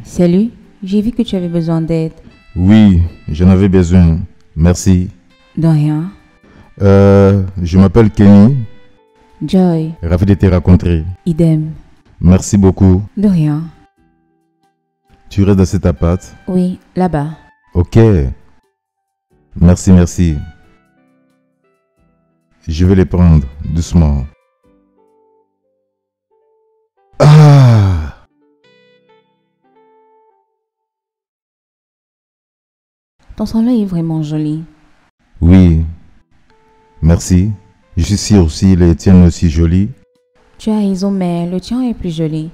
Salut, j'ai vu que tu avais besoin d'aide. Oui, j'en avais besoin. Merci. De rien. Je m'appelle Kenny. Joy, Ravi de te rencontrer. idem. Merci beaucoup. De rien. Tu restes dans cet appart? Oui, là-bas. Ok. Merci, merci. Je vais les prendre doucement. Ah! Ton soleil est vraiment joli. Oui. Merci. Je suis sûr aussi les tiennes aussi jolies. Tu as raison, mais le tien est plus joli.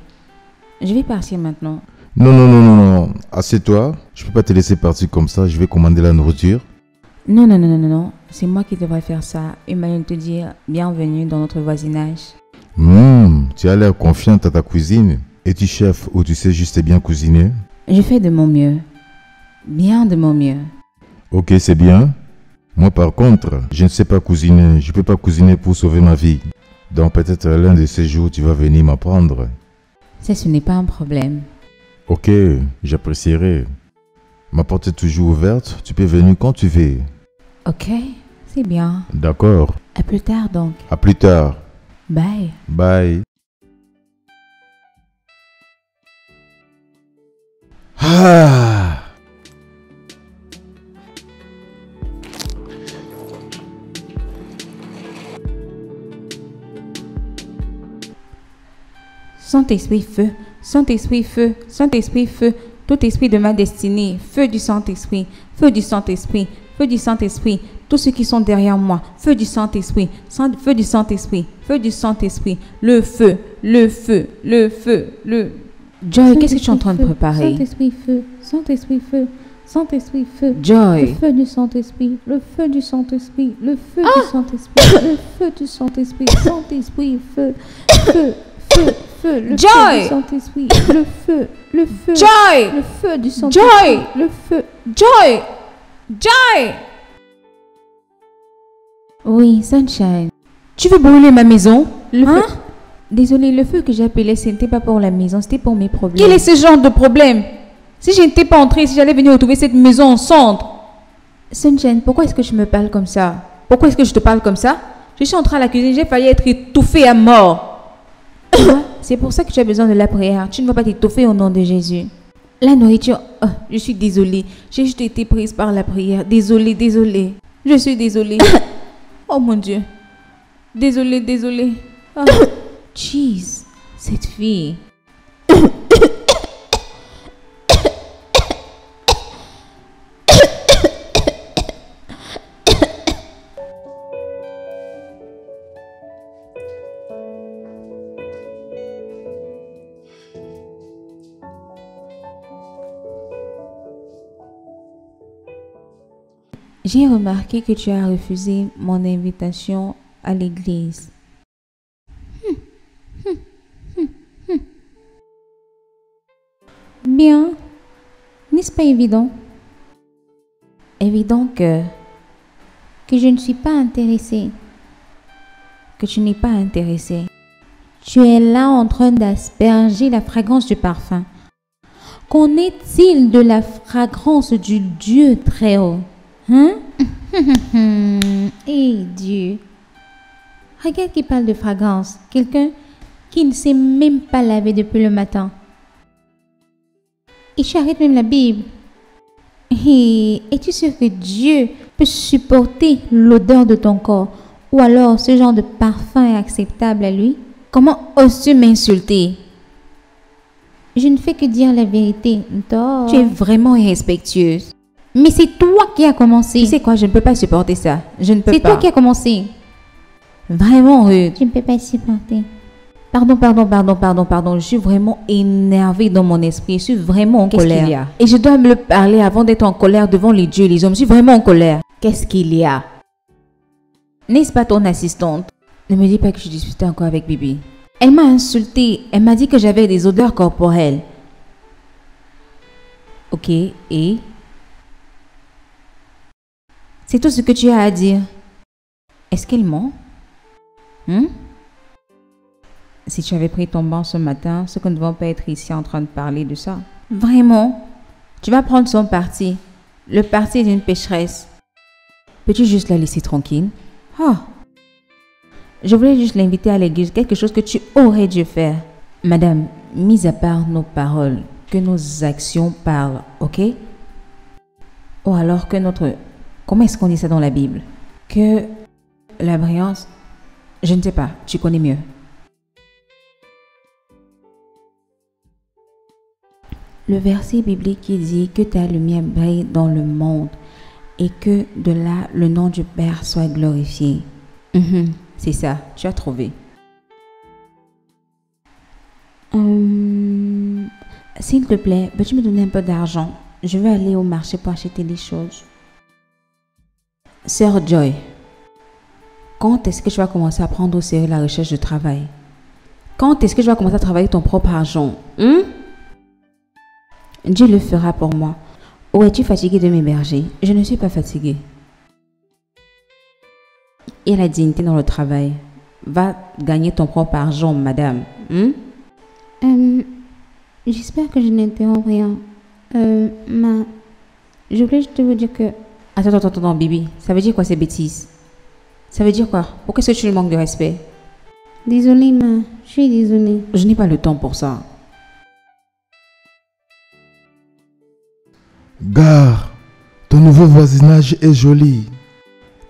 Je vais partir maintenant. Non, non, non, non, non. Assieds-toi. Je peux pas te laisser partir comme ça. Je vais commander la nourriture. Non, non, non, non, non, non. C'est moi qui devrais faire ça. Une manière de te dire bienvenue dans notre voisinage. Tu as l'air confiante à ta cuisine. Es-tu chef ou tu sais juste bien cuisiner? Je fais de mon mieux. Bien de mon mieux. Ok, c'est bien. Moi par contre, je ne sais pas cuisiner. Je peux pas cuisiner pour sauver ma vie. Donc peut-être l'un de ces jours, tu vas venir m'apprendre. Ça, ce n'est pas un problème. Ok, j'apprécierai. Ma porte est toujours ouverte. Tu peux venir quand tu veux. Ok, c'est bien. D'accord. À plus tard donc. À plus tard. Bye. Bye. Ah! Saint-Esprit feu, Saint-Esprit feu, Saint-Esprit feu, tout esprit de ma destinée, feu du Saint-Esprit, feu du Saint-Esprit, feu du Saint-Esprit, tous ceux qui sont derrière moi, feu du Saint-Esprit, feu du Saint-Esprit, feu du Saint-Esprit, le feu, le feu, le feu, le... Joy, qu'est-ce que tu es en train de préparer? Saint-Esprit feu, Saint-Esprit feu, Saint-Esprit feu. Le Joy, feu du Saint-Esprit, le feu du Saint-Esprit, le feu du Saint-Esprit, le feu du Saint-Esprit, Saint-Esprit feu, feu, feu, feu, le Joy! feu du Saint-Esprit, le feu, Joy, le feu du Saint-Esprit, Joy! le feu. Joy, Joy! Oui, Sunshine. Tu veux brûler ma maison? Le Hein? feu. Désolé, le feu que j'ai appelé, ce n'était pas pour la maison, c'était pour mes problèmes. Quel est ce genre de problème? Si je n'étais pas entrée, si j'allais venir retrouver cette maison en cendres. Sunshine, pourquoi est-ce que tu me parles comme ça? Pourquoi est-ce que je te parle comme ça? Je suis entrée à la cuisine, j'ai failli être étouffée à mort. C'est pour ça que tu as besoin de la prière. Tu ne vas pas t'étouffer au nom de Jésus. La nourriture. Oh, je suis désolée. J'ai juste été prise par la prière. Désolée, désolée. Je suis désolée. Oh mon Dieu. Désolée, désolée. Oh, jeez, cette fille. J'ai remarqué que tu as refusé mon invitation à l'église. Bien. N'est-ce pas évident Évident que que je ne suis pas intéressée? tu n'es pas intéressé. Tu es là en train d'asperger la fragrance du parfum. Qu'en est-il de la fragrance du Dieu très haut? Hein? Eh Dieu! Regarde qui parle de fragrance. Quelqu'un qui ne s'est même pas lavé depuis le matin. Et tu arrêtes même la Bible. Et es-tu sûr que Dieu peut supporter l'odeur de ton corps? Ou alors ce genre de parfum est acceptable à lui? Comment oses-tu m'insulter? Je ne fais que dire la vérité. Toi. Tu es vraiment irrespectueuse. Mais c'est toi qui as commencé. Tu sais quoi, je ne peux pas supporter ça. Je ne peux pas. C'est toi qui as commencé. Vraiment rude. Je ne peux pas supporter. Pardon. Je suis vraiment énervée dans mon esprit. Je suis vraiment en Qu'est-ce colère. qu'il y a? Et je dois me le parler avant d'être en colère devant les dieux et les hommes. Je suis vraiment en colère. Qu'est-ce qu'il y a? N'est-ce pas ton assistante? Ne me dis pas que je discutais encore avec Bibi. Elle m'a insultée. Elle m'a dit que j'avais des odeurs corporelles. Ok, et? C'est tout ce que tu as à dire. Est-ce qu'elle ment? Si tu avais pris ton bain ce matin, ce que nous ne devons pas être ici en train de parler de ça. Vraiment? Tu vas prendre son parti. Le parti d'une pécheresse. Peux-tu juste la laisser tranquille? Ah! Je voulais juste l'inviter à l'église, quelque chose que tu aurais dû faire. Madame, mis à part nos paroles, que nos actions parlent, ok? Ou alors que notre... Comment est-ce qu'on dit ça dans la Bible? Que la brillance... Je ne sais pas, tu connais mieux. Le verset biblique qui dit que ta lumière brille dans le monde et que de là le nom du Père soit glorifié. C'est ça, tu as trouvé. S'il te plaît, peux-tu me donner un peu d'argent? Je vais aller au marché pour acheter des choses. Sœur Joy, quand est-ce que tu vas commencer à prendre au sérieux la recherche de travail? Quand est-ce que tu vas commencer à travailler ton propre argent? Dieu le fera pour moi. Ou es-tu fatiguée de m'héberger? Je ne suis pas fatiguée. Et la dignité dans le travail. Va gagner ton propre argent, madame. J'espère que je n'interromps rien. Je voulais juste vous dire que... Attends, Bibi. Ça veut dire quoi ces bêtises? Ça veut dire quoi? Pourquoi est-ce que tu lui manques de respect? Désolée, ma. Je suis désolée. Je n'ai pas le temps pour ça. Gare, ton nouveau voisinage est joli.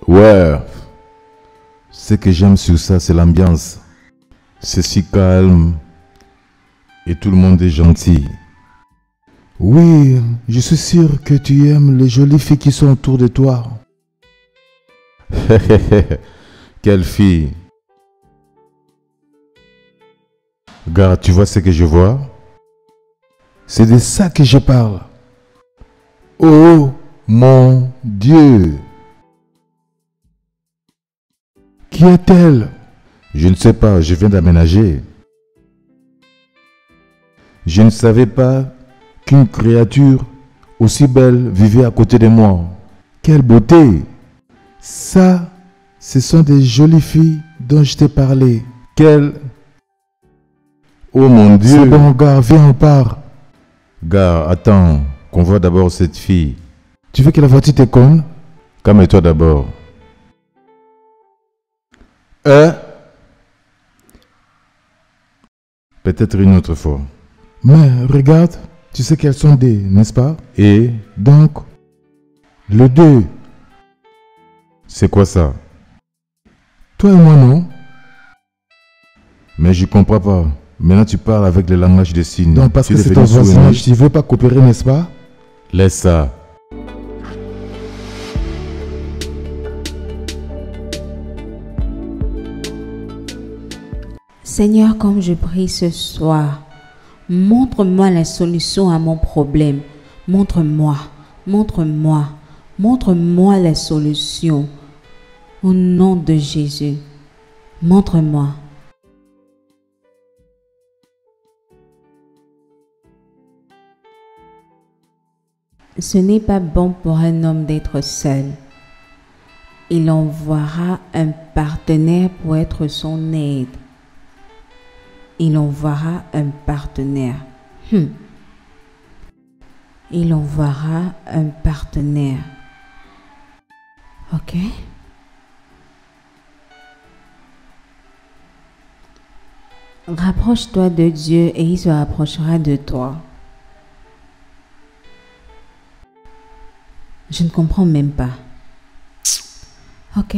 Ouais. Ce que j'aime sur ça, c'est l'ambiance. C'est si calme. Et tout le monde est gentil. Oui, je suis sûr que tu aimes les jolies filles qui sont autour de toi. Quelle fille. Gare, tu vois ce que je vois? C'est de ça que je parle. Oh mon Dieu! Qui est-elle? Je ne sais pas, je viens d'aménager. Je ne savais pas qu'une créature aussi belle vivait à côté de moi. Quelle beauté! Ça, ce sont des jolies filles dont je t'ai parlé. Quelle... Oh mon Dieu! C'est bon, gars, viens, on part. Gars, attends, qu'on voit d'abord cette fille. Tu veux que la voiture te conne? Calme-toi d'abord. Peut-être une autre fois. Mais regarde, tu sais qu'elles sont des, n'est-ce pas? Et donc, le 2. C'est quoi ça? Toi et moi, non? Mais je comprends pas. Maintenant, tu parles avec le langage des signes. Donc, parce que c'est ton voisinage, tu ne veux pas coopérer, n'est-ce pas? Laisse ça. Seigneur, comme je prie ce soir, montre-moi la solution à mon problème. Montre-moi la solution. Au nom de Jésus, montre-moi. Ce n'est pas bon pour un homme d'être seul. Il envoiera un partenaire pour être son aide. Il envoiera un partenaire. Il envoiera un partenaire. Ok? Rapproche-toi de Dieu et il se rapprochera de toi. Je ne comprends même pas. Ok?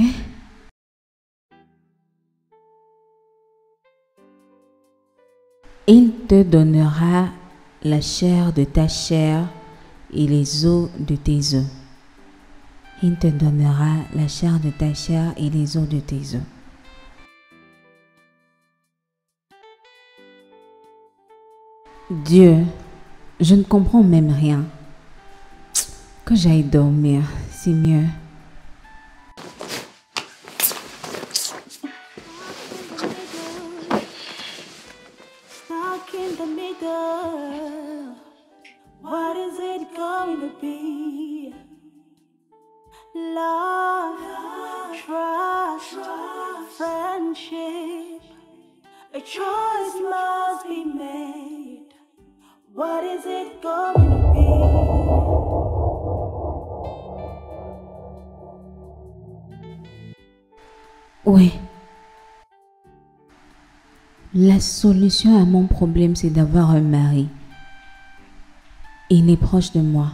Il te donnera la chair de ta chair et les os de tes os. Il te donnera la chair de ta chair et les os de tes os. Dieu, je ne comprends même rien. Que j'aille dormir, c'est mieux. Stuck in the middle. What is it going to be? Love, trust, friendship. A choice must be made. What is it going to be? Oui. La solution à mon problème, c'est d'avoir un mari. Il est proche de moi.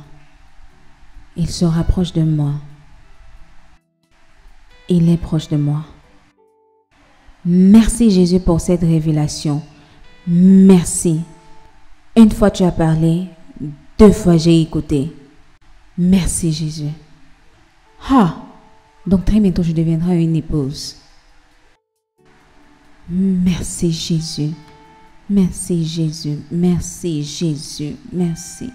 Il se rapproche de moi. Il est proche de moi. Merci Jésus pour cette révélation. Merci. Une fois tu as parlé, 2 fois j'ai écouté. Merci Jésus. Ah, donc très bientôt je deviendrai une épouse. Merci Jésus. Merci Jésus. Merci Jésus. Merci.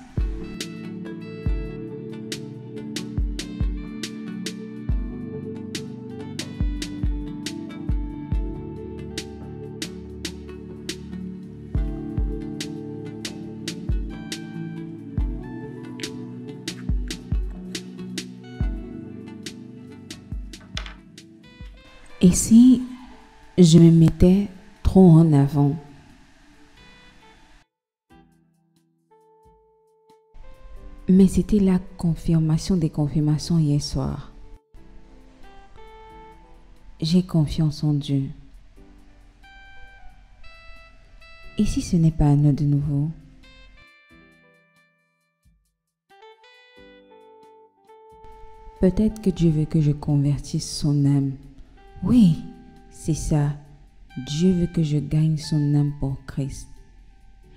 Et si je me mettais trop en avant? Mais c'était la confirmation des confirmations hier soir. J'ai confiance en Dieu. Et si ce n'est pas à nous de nouveau? Peut-être que Dieu veut que je convertisse son âme. Oui, c'est ça. Dieu veut que je gagne son âme pour Christ.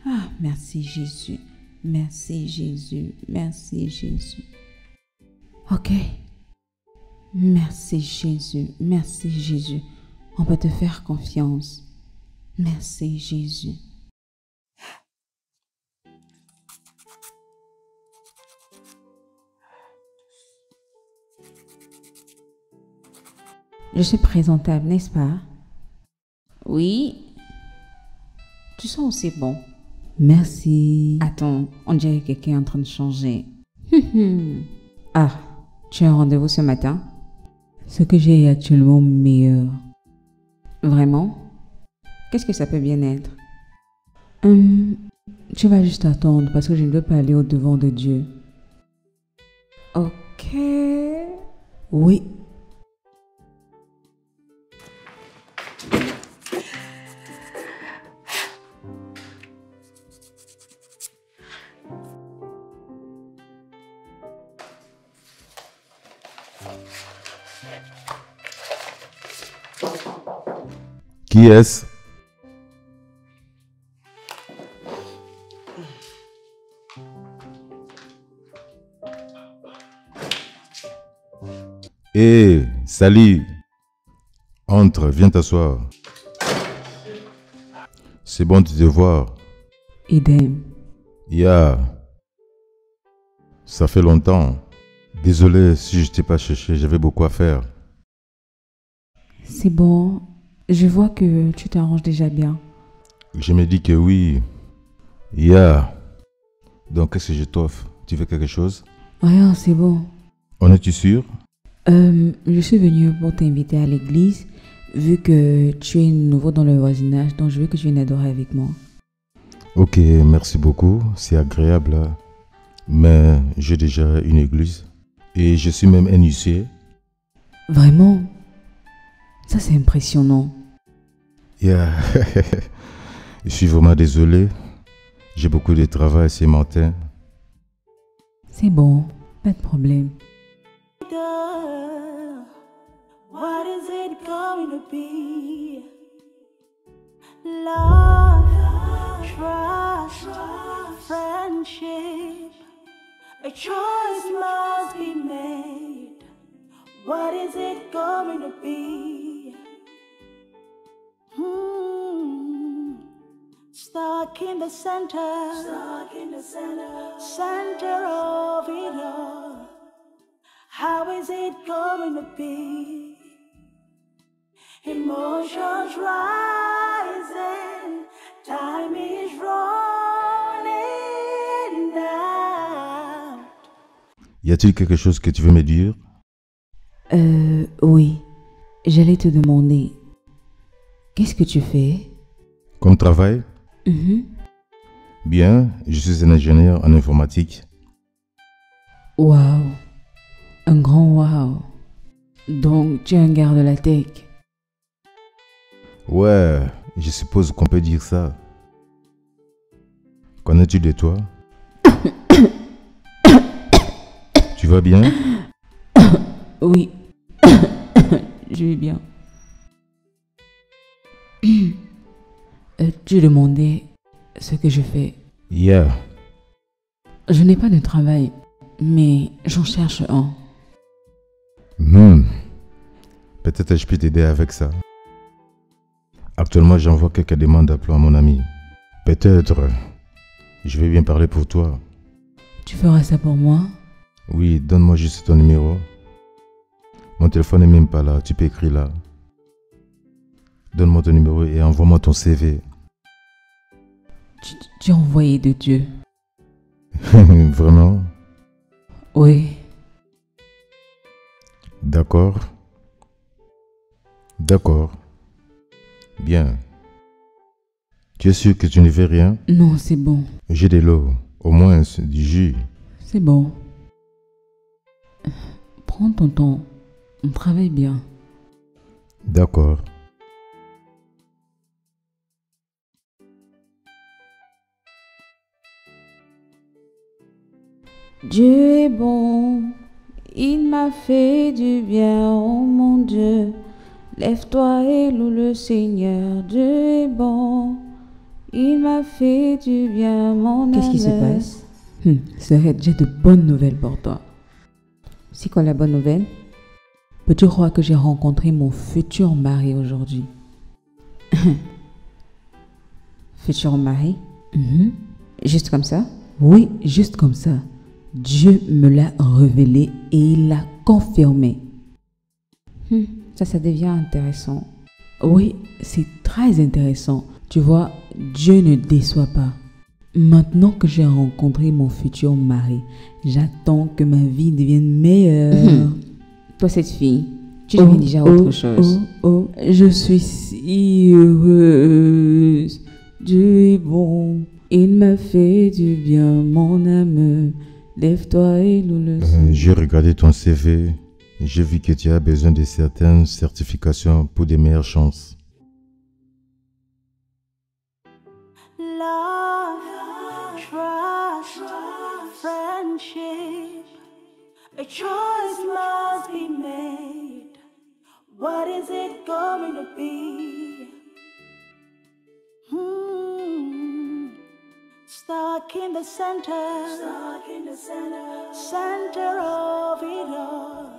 Ah, merci Jésus. Merci Jésus. Merci Jésus. Ok. Merci Jésus. Merci Jésus. On peut te faire confiance. Merci Jésus. Je suis présentable, n'est-ce pas? Oui. Tu sens aussi bon. Merci. Attends, on dirait que quelqu'un est en train de changer. Ah, tu as un rendez-vous ce matin? Ce que j'ai est actuellement meilleur. Vraiment? Qu'est-ce que ça peut bien être? Tu vas juste attendre parce que je ne veux pas aller au-devant de Dieu. Ok. Oui. Qui est-ce? Hé, salut. Entre, viens t'asseoir. C'est bon de te voir. Idem. Ça fait longtemps. Désolé si je t'ai pas cherché, j'avais beaucoup à faire. C'est bon. Je vois que tu t'arranges déjà bien. Je me dis que oui. Donc, qu'est-ce que je t'offre? Tu veux quelque chose? Rien, c'est bon. En es-tu sûr? Je suis venue pour t'inviter à l'église, vu que tu es nouveau dans le voisinage, donc je veux que tu viennes adorer avec moi. Ok, merci beaucoup, c'est agréable. Mais j'ai déjà une église et je suis même initié. Vraiment? Ça, c'est impressionnant. Je suis vraiment désolé. J'ai beaucoup de travail ce matin. C'est bon, pas de problème. What is it going to be? Love, trust, friendship. A choice must be made. What is it going to be? Stuck in the center, center of it all. How is it going to be? Emotions rising, time is running out. Y a-t-il quelque chose que tu veux me dire? Oui. J'allais te demander, qu'est-ce que tu fais? Comme travail? Bien, je suis un ingénieur en informatique. Waouh, un grand waouh. Donc, tu es un gars de la tech. Ouais, je suppose qu'on peut dire ça. Qu'en es-tu de toi? Tu vas bien? Oui, je vais bien. Tu demandais ce que je fais. Yeah. Je n'ai pas de travail, mais j'en cherche un. Peut-être je peux t'aider avec ça. Actuellement, j'envoie quelques demandes d'emploi à mon ami. Peut-être je vais bien parler pour toi. Tu feras ça pour moi? Oui, donne-moi juste ton numéro. Mon téléphone n'est même pas là, tu peux écrire là. Donne-moi ton numéro et envoie-moi ton CV. Tu es envoyé de Dieu. Vraiment? Oui. D'accord. D'accord. Bien. Tu es sûr que tu ne veux rien? Non, c'est bon. J'ai de l'eau, au moins du jus. C'est bon. Prends ton temps. On travaille bien. D'accord. Dieu est bon, il m'a fait du bien, oh mon Dieu. Lève-toi et loue le Seigneur, Dieu est bon, il m'a fait du bien, mon âme. Qu'est-ce qui se passe? Serrette, j'ai de bonnes nouvelles pour toi. C'est quoi la bonne nouvelle? Peux-tu croire que j'ai rencontré mon futur mari aujourd'hui? Futur mari? Juste comme ça? Oui, juste comme ça. Dieu me l'a révélé et il l'a confirmé. Ça devient intéressant. Oui, c'est très intéressant. Tu vois, Dieu ne déçoit pas. Maintenant que j'ai rencontré mon futur mari, j'attends que ma vie devienne meilleure. Toi, cette fille, tu deviens déjà autre chose. Je suis si heureuse. Dieu est bon. Il m'a fait du bien, mon âme. Lève-toi et loue le Seigneur. J'ai regardé ton CV. J'ai vu que tu as besoin de certaines certifications pour de meilleures chances. Love, trust, friendship. A choice must be made. What is it going to be? Stuck in the center, center of it all.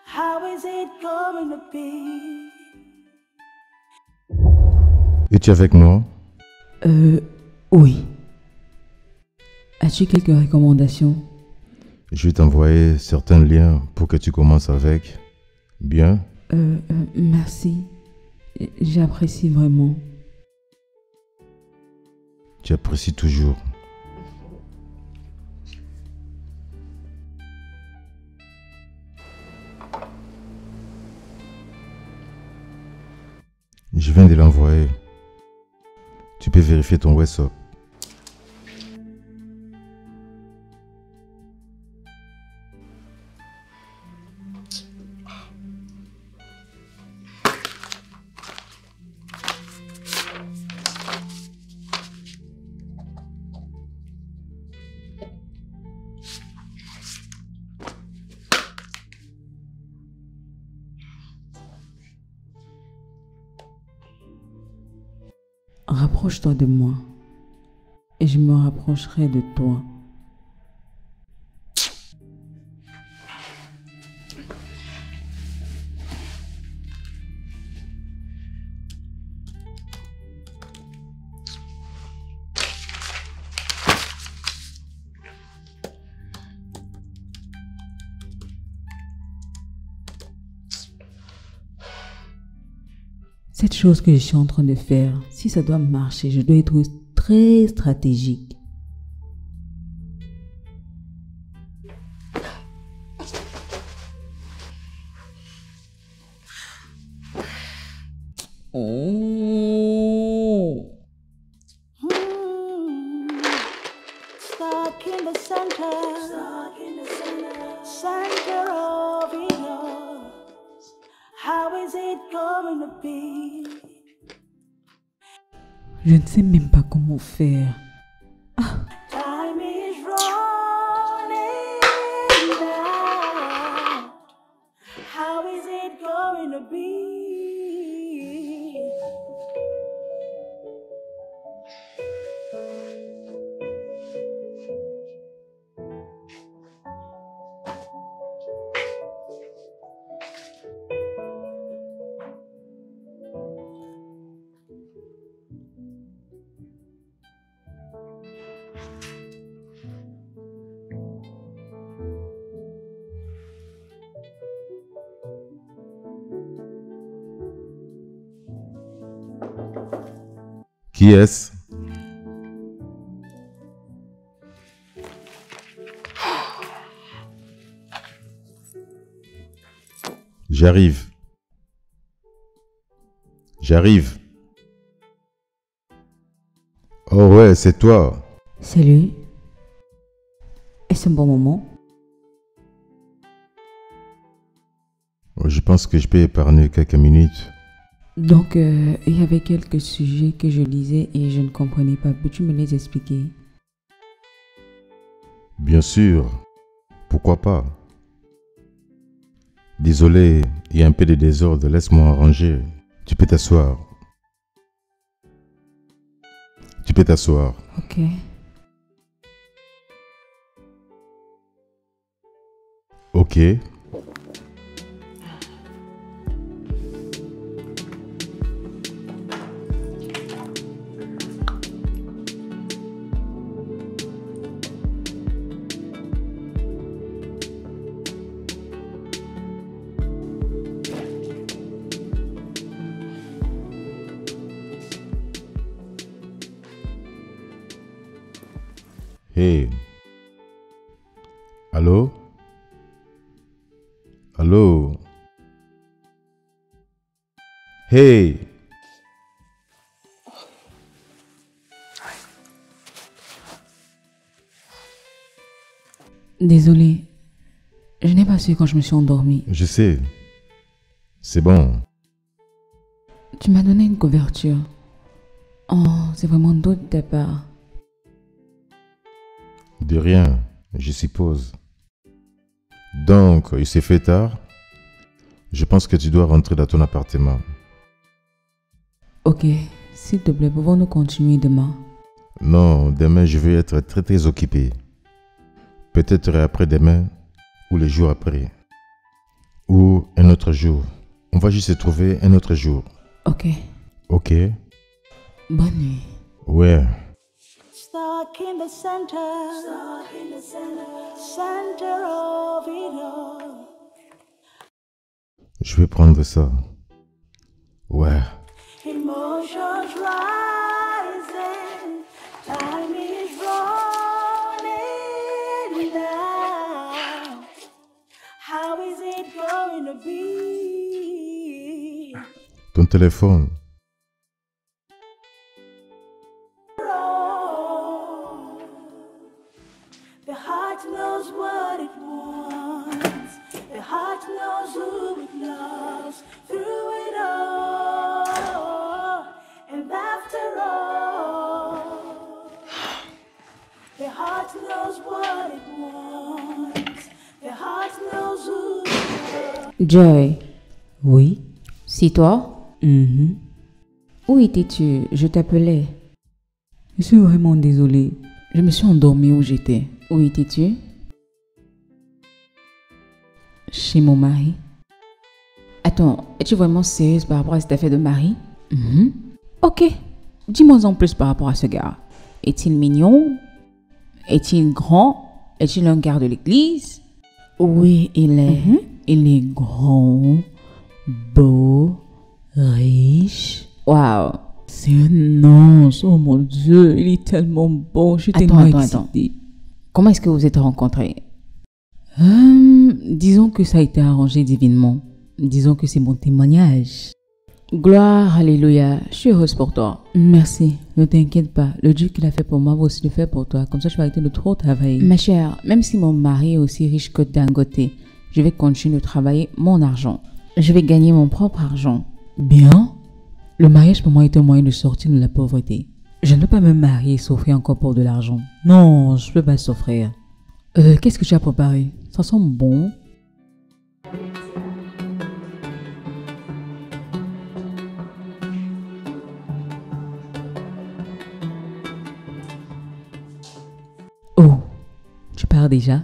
How is it going to be? Es-tu avec moi? Oui. As-tu quelques recommandations? Je vais t'envoyer certains liens pour que tu commences avec. Bien? Merci. J'apprécie vraiment. Tu apprécies toujours. Je viens de l'envoyer. Tu peux vérifier ton WhatsApp. Rapproche-toi de moi et je me rapprocherai de toi. Cette chose que je suis en train de faire, si ça doit marcher, je dois être très stratégique. stuck in the center of it all. How is it going to be? Je ne sais même pas comment faire. Time is running out. How is it going to be? Qui est-ce? J'arrive. J'arrive. Oh ouais, c'est toi. Salut. Est-ce un bon moment? Je pense que je peux épargner quelques minutes. Donc, il y avait quelques sujets que je lisais et je ne comprenais pas. Peux-tu me les expliquer? Bien sûr. Pourquoi pas? Désolé, il y a un peu de désordre. Laisse-moi arranger. Tu peux t'asseoir. Tu peux t'asseoir. Ok. Ok. Hey. Allô? Allô? Hey. Désolé. Je n'ai pas su quand je me suis endormie. Je sais. C'est bon. Tu m'as donné une couverture. Oh, c'est vraiment doux de ta part. De rien, je suppose. Donc, il s'est fait tard. Je pense que tu dois rentrer dans ton appartement. Ok, s'il te plaît, pouvons-nous continuer demain? Non, demain je vais être très occupé. Peut-être après-demain ou le jour après. Ou un autre jour. On va juste se trouver un autre jour. Ok. Ok? Bonne nuit. Ouais. Stuck in the center of it all. Je vais prendre ça. Ouais. Emotions rising, time is running out. How is it going to be? Ton téléphone. The heart knows what it wants. The heart knows who it loves through it all. And after all, the heart knows what it wants. The heart knows who it loves. Joy. Oui, C'est toi? Où étais-tu? Je t'appelais. je suis vraiment désolée. Je me suis endormie où j'étais. Où étais-tu? Chez mon mari. Attends, es-tu vraiment sérieuse par rapport à cette affaire de mari? Mhm. Ok. Dis-moi en plus par rapport à ce gars. Est-il mignon? Est-il grand? Est-il un gars de l'église? Oui, il est grand, beau, riche. Waouh. C'est un ange. Oh mon Dieu, il est tellement beau. Je suis tellement Attends. excitée. Comment est-ce que vous êtes rencontrés? Disons que ça a été arrangé divinement. Disons que c'est mon témoignage. Gloire, alléluia. Je suis heureuse pour toi. Merci. Ne t'inquiète pas. Le Dieu qu'il a fait pour moi va aussi le faire pour toi. Comme ça, tu vas arrêter de trop travailler. Ma chère, même si mon mari est aussi riche que Dangote, je vais continuer de travailler mon argent. Je vais gagner mon propre argent. Bien. Le mariage pour moi est un moyen de sortir de la pauvreté. Je ne peux pas me marier et s'offrir encore pour de l'argent. Non, je ne peux pas s'offrir. Qu'est-ce que tu as préparé? Ça sent bon. Oh, tu pars déjà?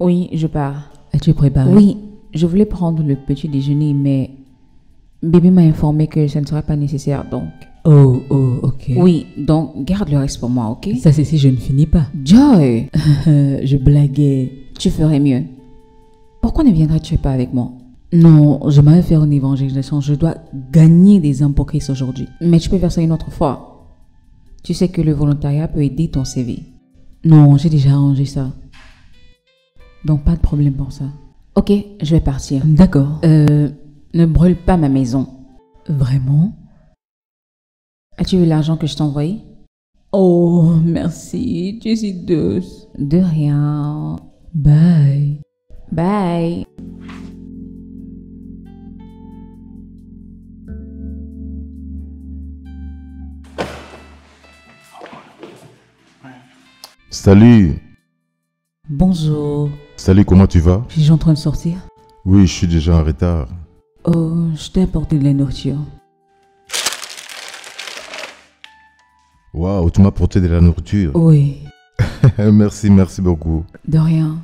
Oui, je pars. Es-tu préparé? Oui, je voulais prendre le petit déjeuner, mais bébé m'a informé que ça ne serait pas nécessaire, donc. Oh, ok. Oui, donc garde le reste pour moi, ok? Ça, c'est si je ne finis pas. Joy, Je blaguais. tu ferais mieux. Pourquoi ne viendrais-tu pas avec moi? Non, je m'avais faire une évangélisation. Je dois gagner des âmes pour Christ aujourd'hui. Mais tu peux faire ça une autre fois. Tu sais que le volontariat peut aider ton CV. Non, j'ai déjà arrangé ça. Donc, pas de problème pour ça. Ok, je vais partir. D'accord. Ne brûle pas ma maison. Vraiment? As-tu vu l'argent que je t'ai envoyé? Oh, merci. Tu es si douce. De rien. Bye. Bye. Salut. Bonjour. Salut, comment tu vas? Je suis en train de sortir. Oui, je suis déjà en retard. Oh, je t'ai apporté de la nourriture. Waouh, tu m'as apporté de la nourriture. Oui, Merci beaucoup. de rien.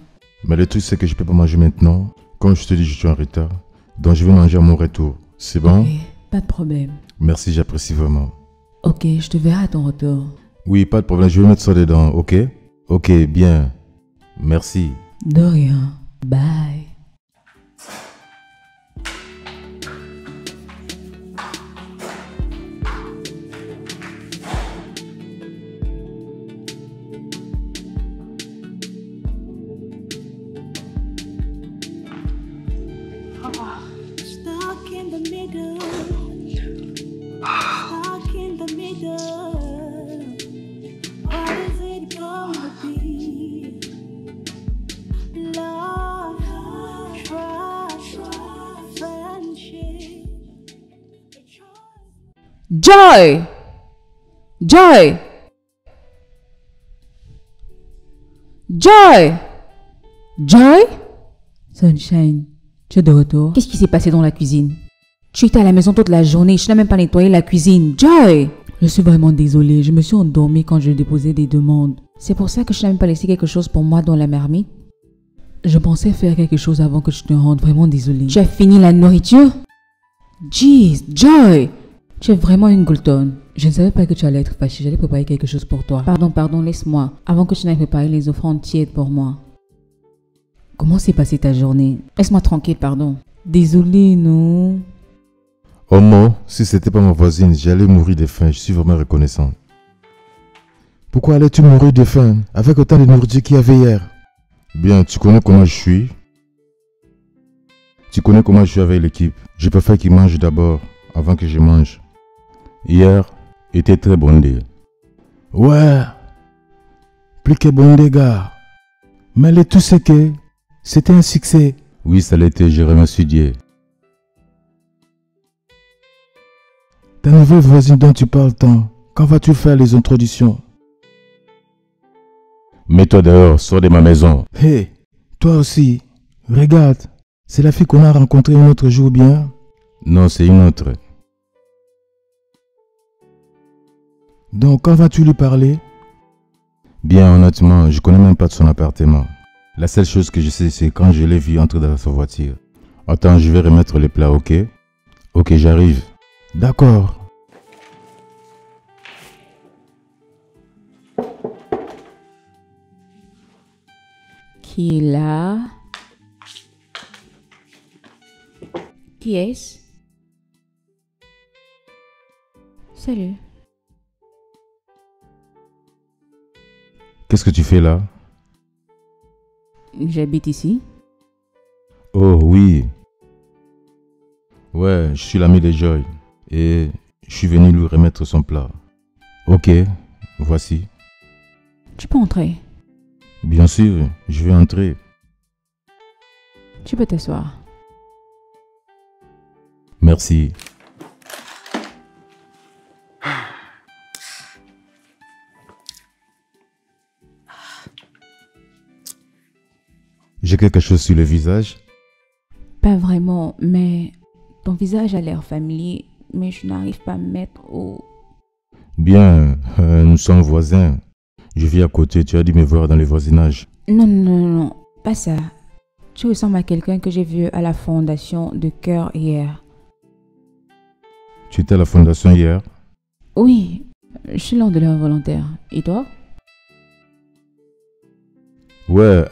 Mais le truc, c'est que je peux pas manger maintenant. Comme je te dis, je suis en retard. Donc, je vais manger à mon retour. C'est bon? Ok, pas de problème. Merci, j'apprécie vraiment. Ok, je te verrai à ton retour. Oui, pas de problème, je vais mettre ça dedans, ok? Ok, bien. Merci. De rien. Bye. Stuck in the middle. Stuck in the middle. What is it gonna be? Love, trust, friendship. A choice. Joy! Joy! Joy! Joy? Sunshine, tu es de retour? Qu'est-ce qui s'est passé dans la cuisine? Tu étais à la maison toute la journée, je n'ai même pas nettoyé la cuisine. Joy! Je suis vraiment désolée. Je me suis endormie quand je déposais des demandes. C'est pour ça que je n'ai même pas laissé quelque chose pour moi dans la marmite. Je pensais faire quelque chose avant que tu te rendes. Vraiment désolée. Tu as fini la nourriture? Jeez, Joy! Tu es vraiment une gloutonne. Je ne savais pas que tu allais être fâchée. J'allais préparer quelque chose pour toi. Pardon, laisse-moi. Avant que tu n'aies préparé les offrandes tièdes pour moi. Comment s'est passée ta journée? Laisse-moi tranquille, pardon. Désolée, non? Homo, si c'était pas ma voisine, j'allais mourir de faim. Je suis vraiment reconnaissant. Pourquoi allais-tu mourir de faim avec autant de nourriture qu'il y avait hier? Bien, tu connais comment je suis. Tu connais comment je suis avec l'équipe. Je préfère qu'ils mangent d'abord avant que je mange. Hier était très bondé. Ouais, plus que bondé, gars. Mais le tout c'est que c'était un succès. Oui, ça l'était, j'ai remercié Dieu. Ta nouvelle voisine dont tu parles tant, quand vas-tu faire les introductions? Mets-toi dehors, sors de ma maison. Hé, toi aussi, regarde, c'est la fille qu'on a rencontrée un autre jour bien? Non, c'est une autre. Donc, quand vas-tu lui parler? Bien, honnêtement, je connais même pas de son appartement. La seule chose que je sais, c'est quand je l'ai vue entrer dans sa voiture. Attends, je vais remettre les plats, ok? Ok, j'arrive. D'accord. Qui est là? Qui est-ce? Salut. Qu'est-ce que tu fais là? J'habite ici. Oh oui. Ouais, je suis l'ami de Joy. et je suis venu lui remettre son plat. Ok, voici. Tu peux entrer. Bien sûr, je vais entrer. Tu peux t'asseoir. Merci. J'ai quelque chose sur le visage. Pas vraiment, mais ton visage a l'air familier, mais je n'arrive pas à me mettre au... Bien, nous sommes voisins. Je vis à côté, tu as dû me voir dans le voisinage. Non, pas ça. Tu ressembles à quelqu'un que j'ai vu à la fondation de cœur hier. Tu étais à la fondation hier? Oui, je suis l'un de leurs volontaires. Et toi? Ouais,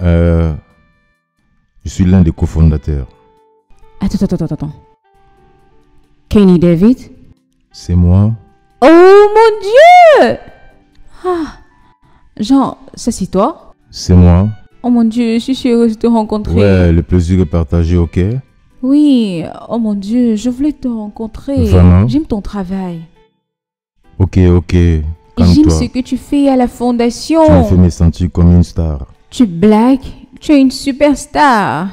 je suis l'un des cofondateurs. Attends. Kenny David? C'est moi? Oh mon Dieu! Ah, genre, ça c'est toi? C'est moi? Oh mon Dieu, je suis si heureuse de te rencontrer. Ouais, le plaisir est partagé, ok? Oui, oh mon Dieu, je voulais te rencontrer. Vraiment? J'aime ton travail. Ok, J'aime calme-toi. ce que tu fais à la fondation. Tu me fais me sentir comme une star. Tu blagues? Tu es une superstar.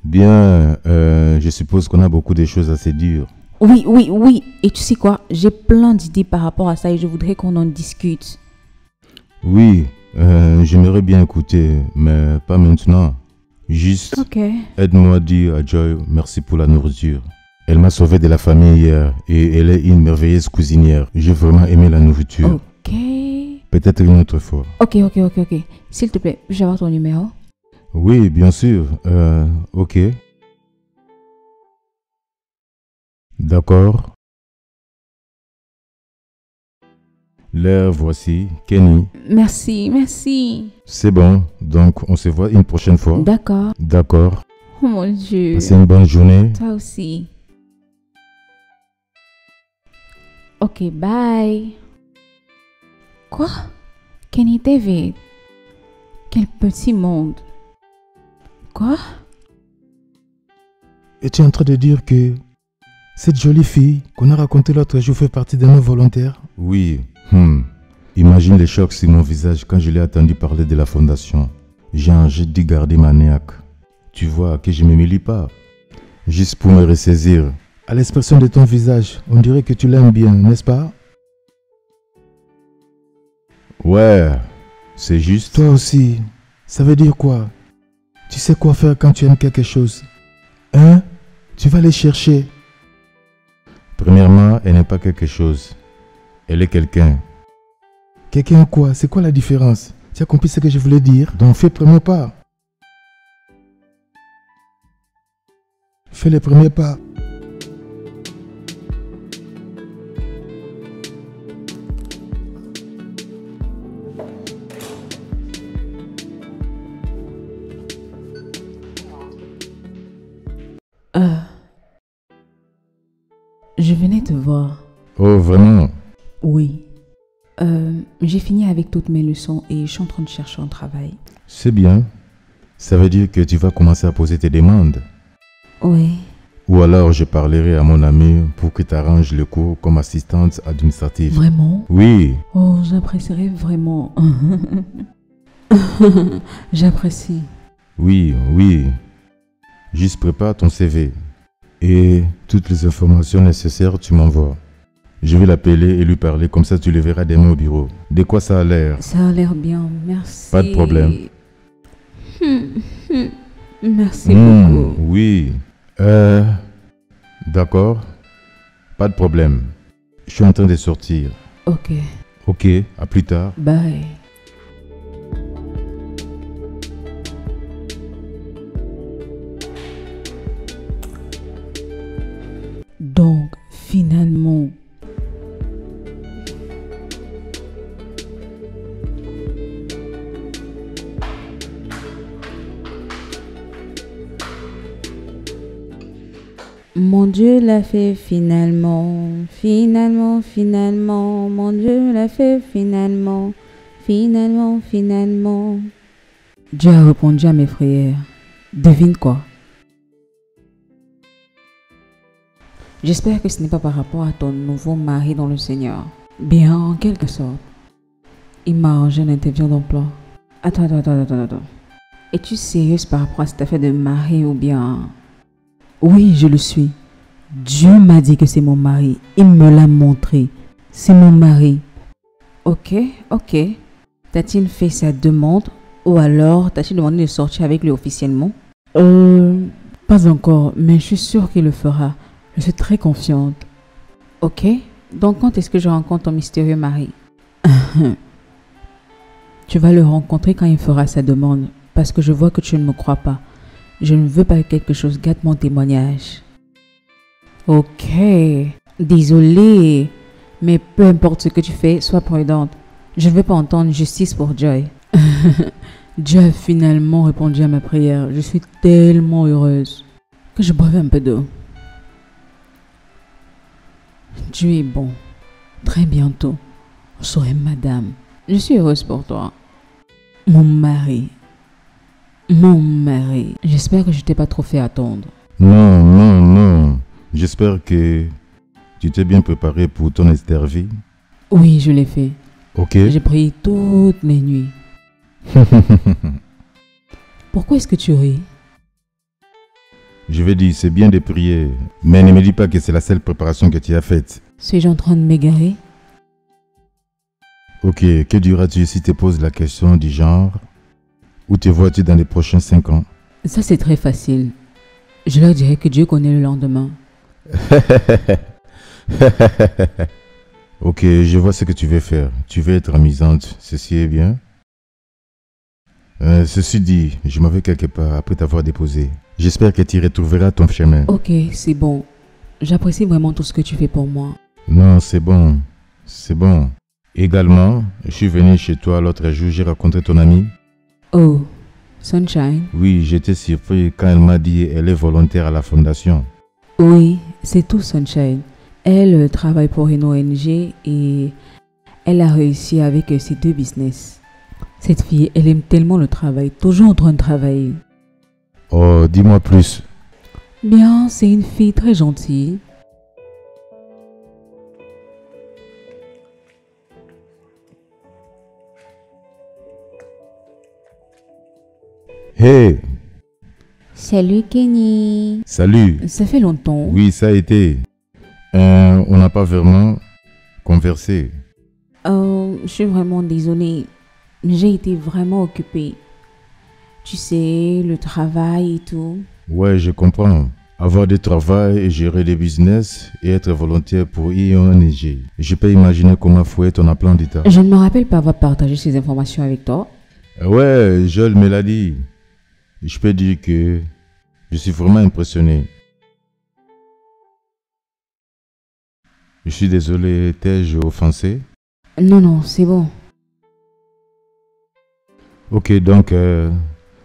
Bien, je suppose qu'on a beaucoup de choses à se dire. Oui. Et tu sais quoi? J'ai plein d'idées par rapport à ça et je voudrais qu'on en discute. Oui, j'aimerais bien écouter, mais pas maintenant. Juste, Ok. aide-moi à dire à Joy merci pour la nourriture. Elle m'a sauvé de la famille hier et elle est une merveilleuse cuisinière. J'ai vraiment aimé la nourriture. Ok. Peut-être une autre fois. Ok. S'il te plaît, puis-je avoir ton numéro? Oui, bien sûr. Ok. D'accord. L'air, voici. Kenny. Merci. C'est bon. Donc, on se voit une prochaine fois. D'accord. D'accord. Oh mon Dieu. Passez une bonne journée. Toi aussi. Ok, bye. Quoi? Kenny David? Quel petit monde. Quoi? Et tu es en train de dire que cette jolie fille qu'on a racontée l'autre jour fait partie de nos volontaires? Oui. Imagine les chocs sur mon visage quand je l'ai entendu parler de la fondation. J'ai envie de garder ma niaque. Tu vois que je ne me mélie pas. Juste pour me ressaisir. À l'expression de ton visage, on dirait que tu l'aimes bien, n'est-ce pas? Ouais, c'est juste. Toi aussi, ça veut dire quoi? Tu sais quoi faire quand tu aimes quelque chose? Hein? Tu vas aller chercher. Premièrement, elle n'est pas quelque chose. Elle est quelqu'un. Quelqu'un quoi? C'est quoi la différence? Tu as compris ce que je voulais dire? Donc fais le premier pas. Fais le premier pas. Je venais te voir. Oh, vraiment? Oui. J'ai fini avec toutes mes leçons et je suis en train de chercher un travail. C'est bien. Ça veut dire que tu vas commencer à poser tes demandes. Oui. Ou alors je parlerai à mon ami pour qu'il t'arrange le cours comme assistante administrative. Vraiment? Oui. Oh, j'apprécierais vraiment. J'apprécie. Oui. Juste prépare ton CV. Et toutes les informations nécessaires, tu m'envoies. Je vais l'appeler et lui parler, comme ça tu le verras demain au bureau. De quoi ça a l'air? Ça a l'air bien, merci. Pas de problème. Merci beaucoup. Oui. D'accord. Pas de problème. Je suis en train de sortir. Ok. Ok, à plus tard. Bye. Donc, finalement... Mon Dieu l'a fait finalement, mon Dieu l'a fait finalement. Dieu a répondu à mes prières. Devine quoi? J'espère que ce n'est pas par rapport à ton nouveau mari dans le Seigneur. Bien, en quelque sorte. Il m'a arrangé une interview d'emploi. Attends. Es-tu sérieuse par rapport à cette affaire de mari ou bien... Oui, je le suis. Dieu m'a dit que c'est mon mari. Il me l'a montré. C'est mon mari. Ok. T'a-t-il fait sa demande ou alors t'a-t-il demandé de sortir avec lui officiellement? Pas encore, mais je suis sûre qu'il le fera. Je suis très confiante. Ok. Donc quand est-ce que je rencontre ton mystérieux mari? Tu vas le rencontrer quand il fera sa demande, parce que je vois que tu ne me crois pas. Je ne veux pas que quelque chose gâte mon témoignage. Ok. Désolée, mais peu importe ce que tu fais, sois prudente. Je ne veux pas entendre justice pour Joy. Dieu a finalement répondu à ma prière. Je suis tellement heureuse que je boive un peu d'eau. Dieu est bon. Très bientôt, je serai madame. Je suis heureuse pour toi. Mon mari. J'espère que je t'ai pas trop fait attendre. Non. J'espère que tu t'es bien préparé pour ton interview. Oui, je l'ai fait. Ok. J'ai prié toutes les nuits. Pourquoi est-ce que tu ris? Je vais dire, c'est bien de prier, mais ne me dis pas que c'est la seule préparation que tu as faite. Suis-je en train de m'égarer? Ok, que diras-tu si tu te poses la question du genre? Où te vois-tu dans les prochains 5 ans? Ça, c'est très facile. Je leur dirai que Dieu connaît le lendemain. Ok, je vois ce que tu veux faire. Tu veux être amusante, ceci est bien. Ceci dit, je m'en vais quelque part après t'avoir déposé. J'espère que tu retrouveras ton chemin. Ok, c'est bon. J'apprécie vraiment tout ce que tu fais pour moi. Non, c'est bon. Également, je suis venu chez toi l'autre jour, j'ai rencontré ton amie. Oh, Sunshine? Oui, j'étais surpris quand elle m'a dit qu'elle est volontaire à la fondation. Oui, c'est tout, Sunshine. Elle travaille pour une ONG et elle a réussi avec ses 2 business. Cette fille, elle aime tellement le travail, toujours en train de travailler. Oh, dis-moi plus. Bien, c'est une fille très gentille. Hey! Salut Kenny. Salut! Ça fait longtemps. Oui, ça a été. On n'a pas vraiment conversé. Oh, je suis vraiment désolée. J'ai été vraiment occupée. Tu sais, le travail et tout. Ouais, je comprends. Avoir du travail et gérer des business et être volontaire pour IONG. Je peux imaginer comment fouet ton emploi du temps. Je ne me rappelle pas avoir partagé ces informations avec toi. Ouais, Joel me l'a dit. Je peux dire que je suis vraiment impressionné. Je suis désolé, t'ai-je offensé? Non, c'est bon. Ok, donc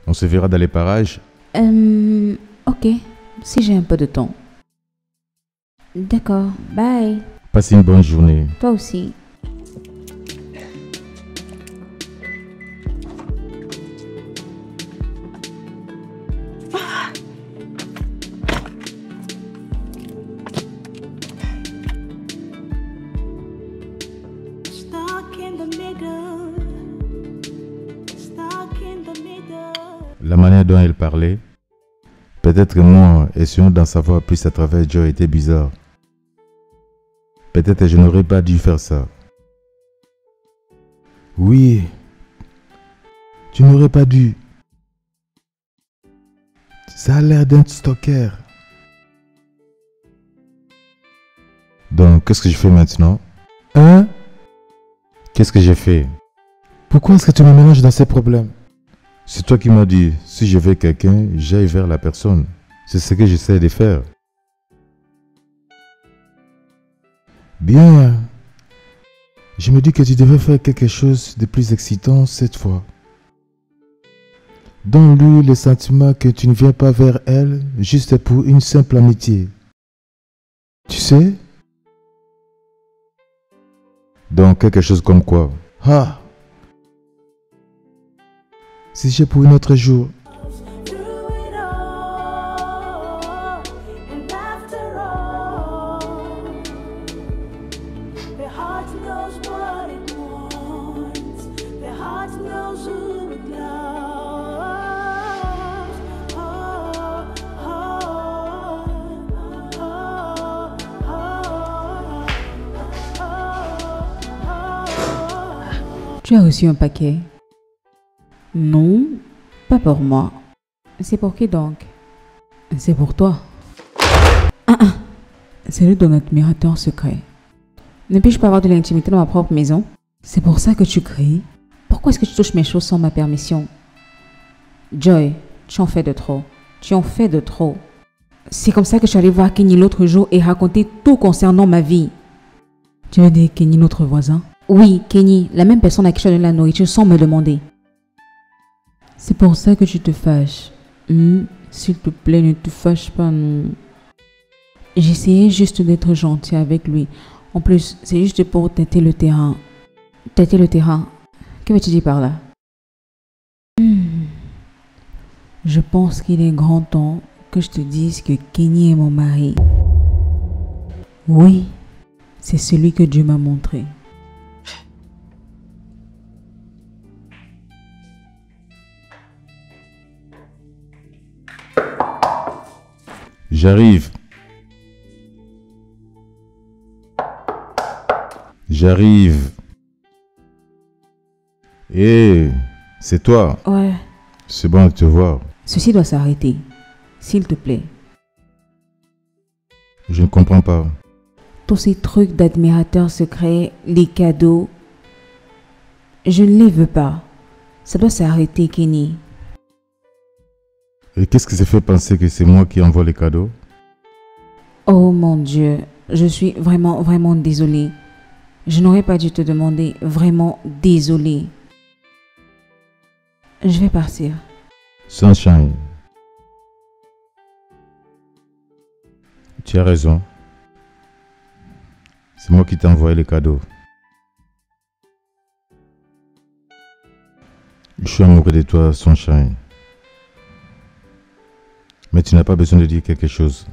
on se verra dans les parages. Ok, si j'ai un peu de temps. D'accord, bye. Passe une bonne journée. Toi aussi. Stuck in the middle. Stuck in the middle. La manière dont elle parlait, peut-être moi, essayant d'en savoir plus à travers Joe, était bizarre. Peut-être je n'aurais pas dû faire ça. Oui, tu n'aurais pas dû. Ça a l'air d'un stalker. Donc, qu'est-ce que je fais maintenant? Hein? Qu'est-ce que j'ai fait? Pourquoi est-ce que tu me mélanges dans ces problèmes? C'est toi qui m'as dit, si je veux quelqu'un, j'aille vers la personne. C'est ce que j'essaie de faire. Bien. Je me dis que tu devais faire quelque chose de plus excitant cette fois. Donne-lui le sentiment que tu ne viens pas vers elle juste pour une simple amitié. Tu sais? Donc quelque chose comme quoi? Ah! Si j'ai pour un autre jour. Through it all, and after all, Tu as reçu un paquet? Non, pas pour moi. C'est pour qui donc? C'est pour toi. C'est le ton admirateur secret. Ne puis-je pas avoir de l'intimité dans ma propre maison? C'est pour ça que tu cries? Pourquoi est-ce que tu touches mes choses sans ma permission? Joy, tu en fais de trop. Tu en fais de trop. C'est comme ça que je suis allée voir Kenny l'autre jour et raconter tout concernant ma vie. Tu veux dire Kenny, notre voisin? Oui, Kenny, la même personne à qui je donne la nourriture sans me demander. C'est pour ça que tu te fâches. S'il te plaît, ne te fâche pas, non. J'essayais juste d'être gentil avec lui. En plus, c'est juste pour tâter le terrain. Tâter le terrain? Que veux-tu dire par là? Je pense qu'il est grand temps que je te dise que Kenny est mon mari. Oui, c'est celui que Dieu m'a montré. J'arrive. J'arrive. Hé, c'est toi. Ouais. C'est bon de te voir. Ceci doit s'arrêter. S'il te plaît. Je ne comprends pas. Tous ces trucs d'admirateur secret, les cadeaux, je ne les veux pas. Ça doit s'arrêter, Kenny. Et qu'est-ce qui te fait penser que c'est moi qui envoie les cadeaux? Oh mon Dieu, je suis vraiment désolée. Je n'aurais pas dû te demander, vraiment désolée. Je vais partir. Sunshine. Tu as raison. C'est moi qui t'ai envoyé les cadeaux. Je suis amoureux de toi, Sunshine. Mais tu n'as pas besoin de dire quelque chose.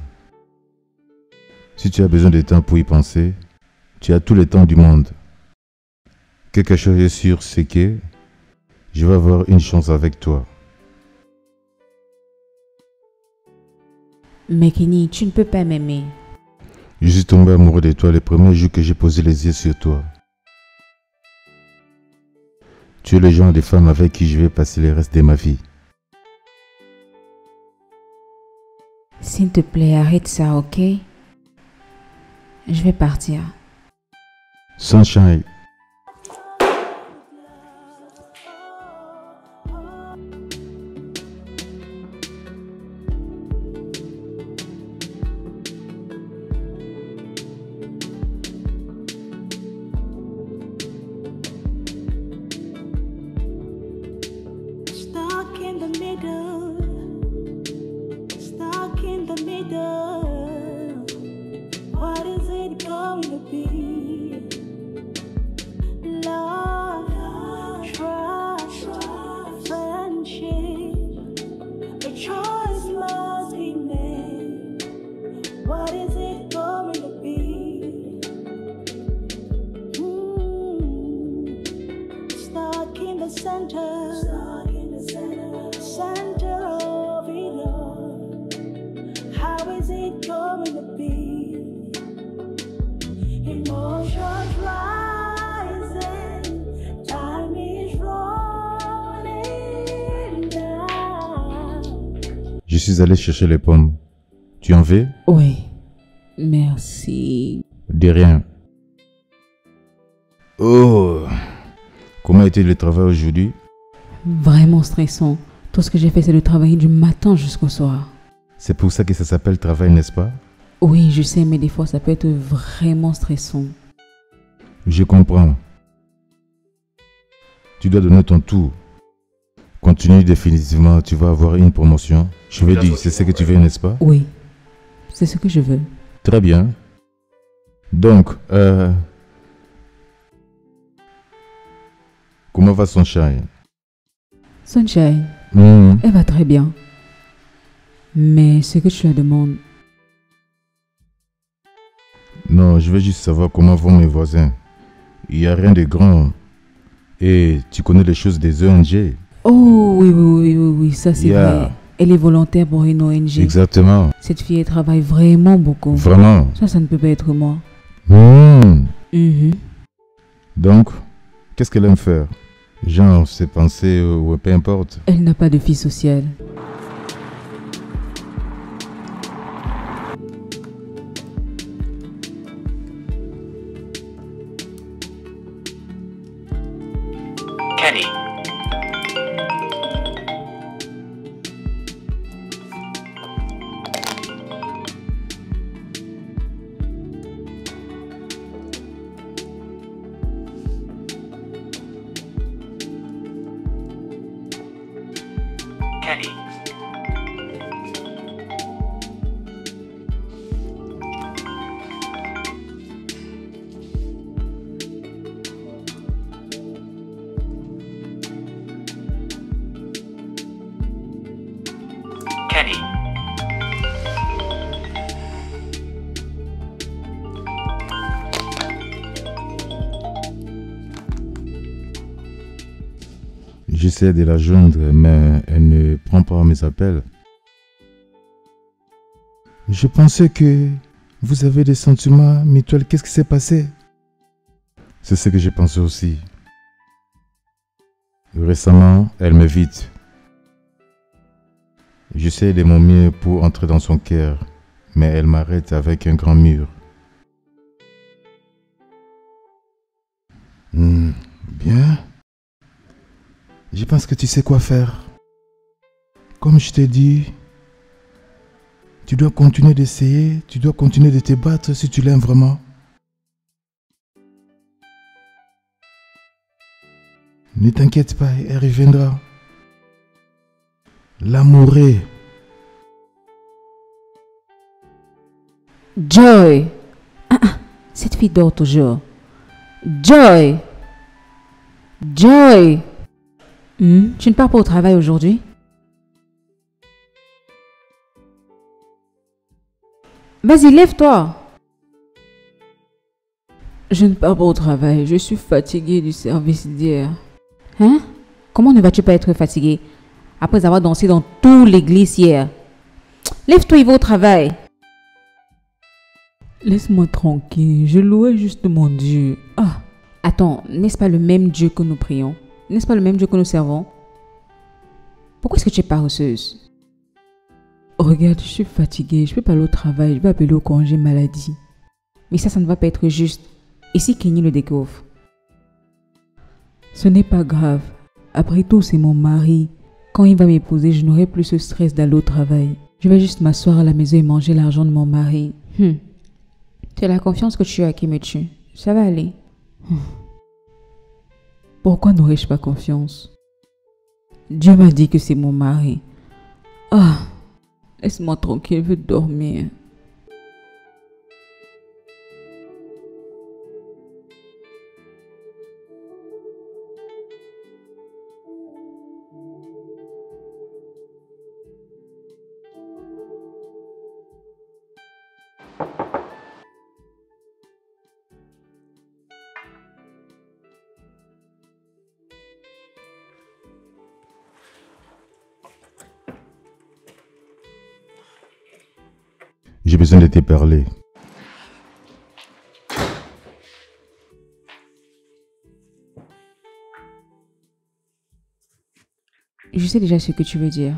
Si tu as besoin de temps pour y penser, tu as tout le temps du monde. Quelque chose est sûr, c'est que je vais avoir une chance avec toi. Mais Kenny, tu ne peux pas m'aimer. Je suis tombé amoureux de toi le premier jour que j'ai posé les yeux sur toi. Tu es le genre de femme avec qui je vais passer le reste de ma vie. S'il te plaît, arrête ça, ok? Je vais partir. Sunshine. Stuck in the middle. Stuck in the middle. What is it going to be? Love, trust, friendship. A choice must be made. What is it going to be? Stuck in the center. Stuck in the center. Center of it all. How is it going to be? Emotions rising, time is running down. Je suis allé chercher les pommes. Tu en veux? Oui, merci. De rien. Oh, comment a été le travail aujourd'hui? Vraiment stressant. Tout ce que j'ai fait, c'est de travailler du matin jusqu'au soir. C'est pour ça que ça s'appelle travail, n'est-ce pas? Oui, je sais, mais des fois, ça peut être vraiment stressant. Je comprends. Tu dois donner ton tout. Continue définitivement, tu vas avoir une promotion. Je veux dire, c'est ce que tu veux, n'est-ce pas? Oui, c'est ce que je veux. Très bien. Donc, comment va Sunshine? Sunshine, elle va très bien. Mais ce que tu la demandes, Non, je veux juste savoir comment vont mes voisins. Il n'y a rien de grand. Et tu connais les choses des ONG? oh oui, ça c'est vrai. Elle est volontaire pour une ONG. Exactement. Cette fille, elle travaille vraiment beaucoup. Vraiment. Ça ne peut pas être moi. Hmm. Mhm. Donc, qu'est-ce qu'elle aime faire? Genre, ses pensées ou peu importe. Elle n'a pas de vie sociale. Kenny. Kenny. Kenny. J'essaie de la joindre, mais elle ne prend pas mes appels. Je pensais que vous avez des sentiments mutuels. Qu'est-ce qui s'est passé? C'est ce que j'ai pensé aussi. Récemment, elle m'évite. J'essaie de mon mieux pour entrer dans son cœur, mais elle m'arrête avec un grand mur. Bien. Je pense que tu sais quoi faire. Comme je t'ai dit, tu dois continuer d'essayer, tu dois continuer de te battre si tu l'aimes vraiment. Ne t'inquiète pas, elle reviendra. L'amourer. Joy! Cette fille dort toujours. Joy! Joy! Tu ne pars pas au travail aujourd'hui? Vas-y, lève-toi! Je ne pars pas au travail. Je suis fatiguée du service d'hier. Hein? Comment ne vas-tu pas être fatiguée après avoir dansé dans toute l'église hier? Lève-toi et va au travail. Laisse-moi tranquille. Je louais juste mon Dieu. Ah! Attends, n'est-ce pas le même Dieu que nous prions? N'est-ce pas le même Dieu que nous servons? Pourquoi est-ce que tu es paresseuse? Regarde, je suis fatiguée. Je ne peux pas aller au travail. Je vais appeler au congé maladie. Mais ça ne va pas être juste. Et si Kenny le découvre? Ce n'est pas grave. Après tout, c'est mon mari. Quand il va m'épouser, je n'aurai plus ce stress d'aller au travail. Je vais juste m'asseoir à la maison et manger l'argent de mon mari. C'est la confiance que tu as qui me tue. Ça va aller. Pourquoi n'aurais-je pas confiance? Dieu m'a dit que c'est mon mari. Ah, laisse-moi tranquille, je veux dormir. J'ai besoin de te parler. Je sais déjà ce que tu veux dire.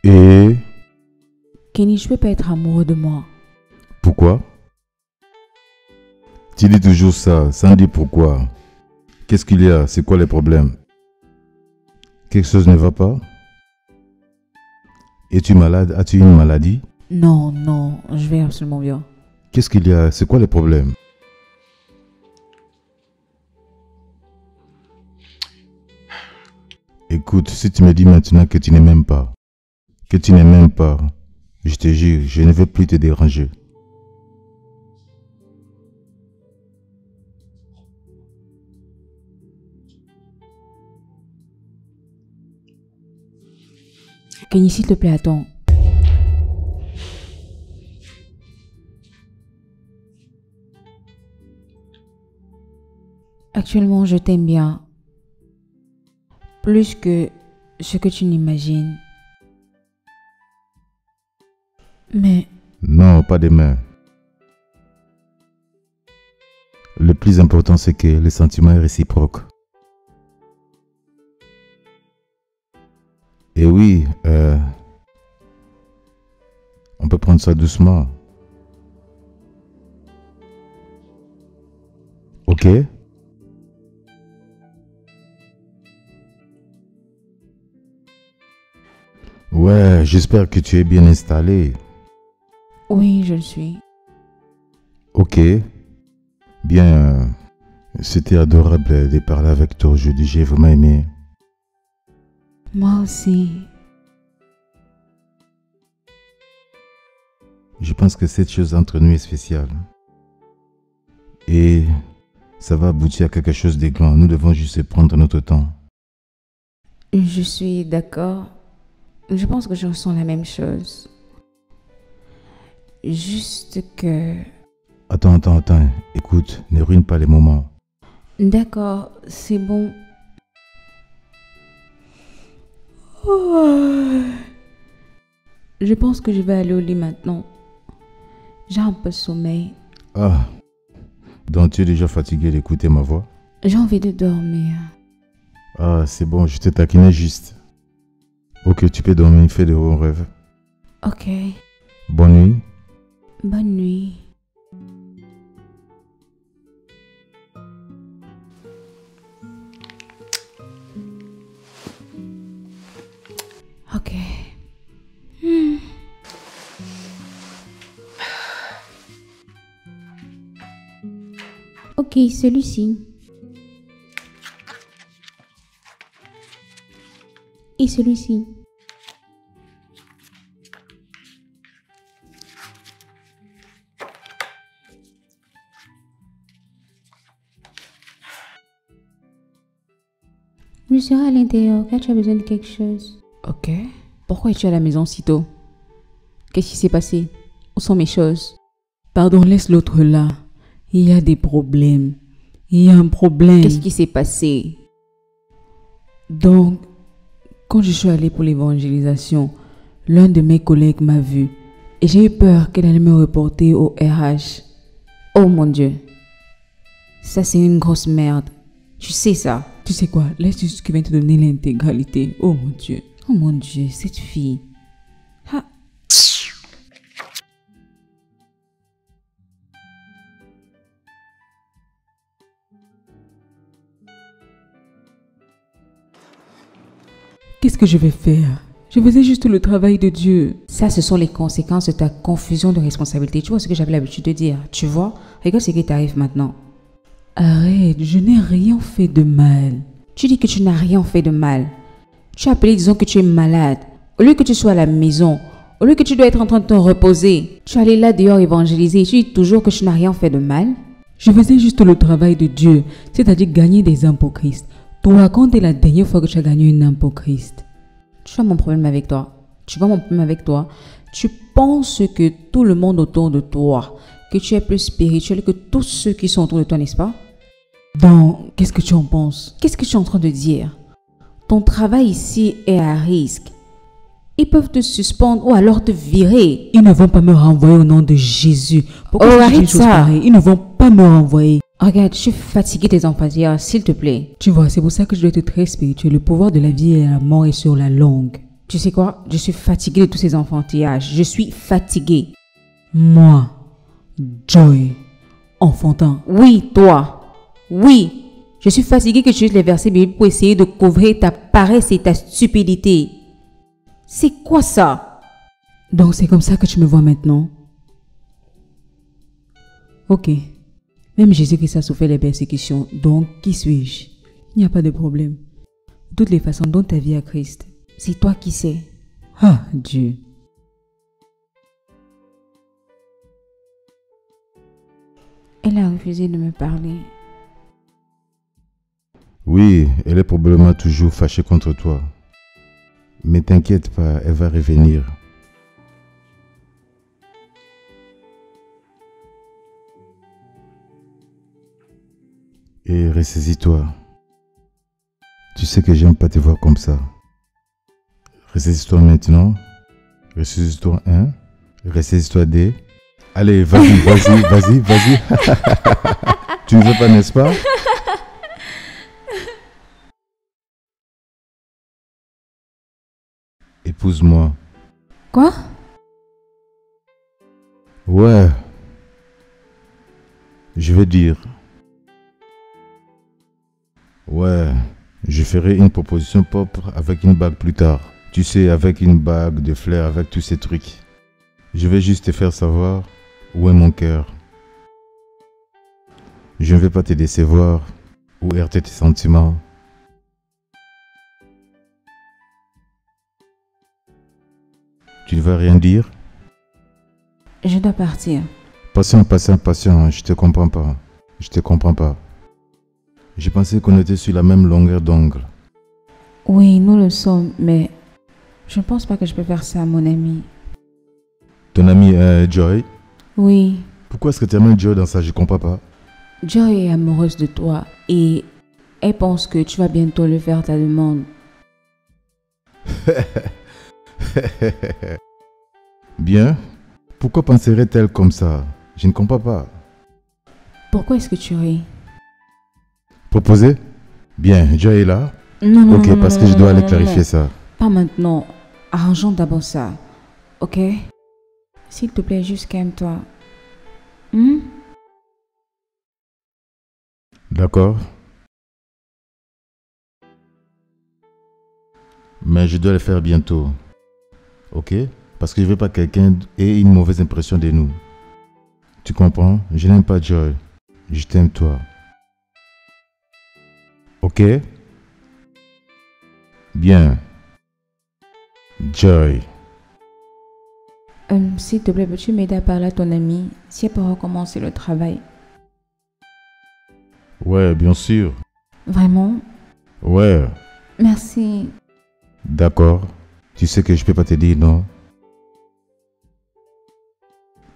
Et Kenny, je ne peux pas être amoureux de moi. pourquoi? Tu dis toujours ça, sans dire pourquoi. Qu'est-ce qu'il y a? C'est quoi les problèmes? Quelque chose ne va pas? Es-tu malade? As-tu une maladie? Non, non, je vais absolument bien. Qu'est-ce qu'il y a? C'est quoi les problèmes? Écoute, si tu me dis maintenant que tu ne m'aimes pas, je te jure, je ne vais plus te déranger. Kenny, s'il te plaît, attends. Actuellement, je t'aime bien. Plus que ce que tu n'imagines. Mais Non, pas demain. Le plus important, c'est que le sentiment est réciproque. Et oui, on peut prendre ça doucement. Ok? Ouais, j'espère que tu es bien installé. Oui, je le suis. Ok. Bien, c'était adorable de parler avec toi aujourd'hui. J'ai vraiment aimé. Moi aussi. Je pense que cette chose entre nous est spéciale. Et ça va aboutir à quelque chose de grand. Nous devons juste prendre notre temps. Je suis d'accord. Je pense que je ressens la même chose. Juste que... Attends. Écoute, ne ruine pas les moments. D'accord, c'est bon. Oh. Je pense que je vais aller au lit maintenant. J'ai un peu de sommeil. Ah, donc tu es déjà fatigué d'écouter ma voix? J'ai envie de dormir. Ah, c'est bon, je te taquinais juste. Ok, tu peux dormir, fais de bons rêves. Ok, Bonne nuit. bonne nuit. Ok. Ok, celui-ci. Et celui-ci. Je serai à l'intérieur car tu as besoin de quelque chose. Ok. Pourquoi es-tu à la maison si tôt? Qu'est-ce qui s'est passé? Où sont mes choses? Pardon, laisse l'autre là. Il y a des problèmes. Il y a un problème. Qu'est-ce qui s'est passé? Donc, quand je suis allée pour l'évangélisation, l'un de mes collègues m'a vu et j'ai eu peur qu'elle allait me reporter au RH. Oh mon Dieu. Ça, c'est une grosse merde. Tu sais ça? Tu sais quoi? Laisse juste qui vient te donner l'intégralité. Oh mon Dieu. Oh mon Dieu, cette fille. Ah. Qu'est-ce que je vais faire? Je faisais juste le travail de Dieu. Ça, ce sont les conséquences de ta confusion de responsabilité. Tu vois ce que j'avais l'habitude de dire. Tu vois? Regarde ce qui t'arrive maintenant. Arrête, je n'ai rien fait de mal. Tu dis que tu n'as rien fait de mal. Tu as appelé disant que tu es malade. Au lieu que tu sois à la maison, au lieu que tu dois être en train de te reposer, tu es allé là dehors évangéliser et tu dis toujours que tu n'as rien fait de mal. Je faisais juste le travail de Dieu, c'est-à-dire gagner des âmes pour Christ. Toi, quand est la dernière fois que tu as gagné une âme pour Christ? Tu vois mon problème avec toi? Tu vois mon problème avec toi? Tu penses que tout le monde autour de toi, que tu es plus spirituel que tous ceux qui sont autour de toi, n'est-ce pas? Donc, qu'est-ce que tu en penses? Qu'est-ce que tu es en train de dire? Ton travail ici est à risque. Ils peuvent te suspendre ou alors te virer. Ils ne vont pas me renvoyer au nom de Jésus. Pourquoi arrête ça? Ils ne vont pas me renvoyer. Regarde, je suis fatiguée des enfantillages, s'il te plaît. Tu vois, c'est pour ça que je dois être très spirituel. Le pouvoir de la vie et de la mort est sur la langue. Tu sais quoi? Je suis fatiguée de tous ces enfantillages. Je suis fatiguée. Moi, Joy, enfantin. Oui, toi. Oui. Je suis fatiguée que tu utilises les versets bibliques pour essayer de couvrir ta paresse et ta stupidité. C'est quoi ça? Donc c'est comme ça que tu me vois maintenant? Ok. Même Jésus-Christ a souffert les persécutions. Donc, qui suis-je? Il n'y a pas de problème. De toutes les façons, donne ta vie à Christ. C'est toi qui sais. Ah, Dieu. Elle a refusé de me parler. Oui, elle est probablement toujours fâchée contre toi. Mais t'inquiète pas, elle va revenir. Et ressaisis-toi. Tu sais que j'aime pas te voir comme ça. Ressaisis-toi maintenant. Ressaisis-toi 1. Ressaisis-toi 2. Allez, vas-y. Tu ne veux pas, n'est-ce pas? Épouse-moi. Quoi? Ouais. Je vais dire. Ouais. Je ferai une proposition propre avec une bague plus tard. Tu sais, avec une bague de fleurs, avec tous ces trucs. Je vais juste te faire savoir où est mon cœur. Je ne vais pas te décevoir ou heurter tes sentiments. Tu ne vas rien dire? Je dois partir. Patient, je te comprends pas. Je te comprends pas. J'ai pensé qu'on était sur la même longueur d'ongle. Oui, nous le sommes, mais je ne pense pas que je peux faire ça, mon ami. Ton ami Joy? Oui, Pourquoi est-ce que tu amènes Joy dans ça? Je comprends pas. Joy est amoureuse de toi et elle pense que tu vas bientôt lui faire ta demande. Bien. Pourquoi penserait-elle comme ça? Je ne comprends pas. Pourquoi est-ce que tu ris? Proposer? Bien, Joy est là? Non, non, Ok, non, parce non, que je non, dois non, aller non, clarifier non. ça. Pas maintenant. Arrangeons d'abord ça. Ok? S'il te plaît, juste calme-toi. D'accord. Mais je dois le faire bientôt. Ok? Parce que je veux pas que quelqu'un ait une mauvaise impression de nous. Tu comprends? Je n'aime pas Joy. Je t'aime toi. Ok? Bien. Joy. S'il te plaît, peux-tu m'aider à parler à ton amie si elle peut recommencer le travail? Ouais, bien sûr. Vraiment? Ouais. Merci. D'accord. Tu sais que je peux pas te dire non.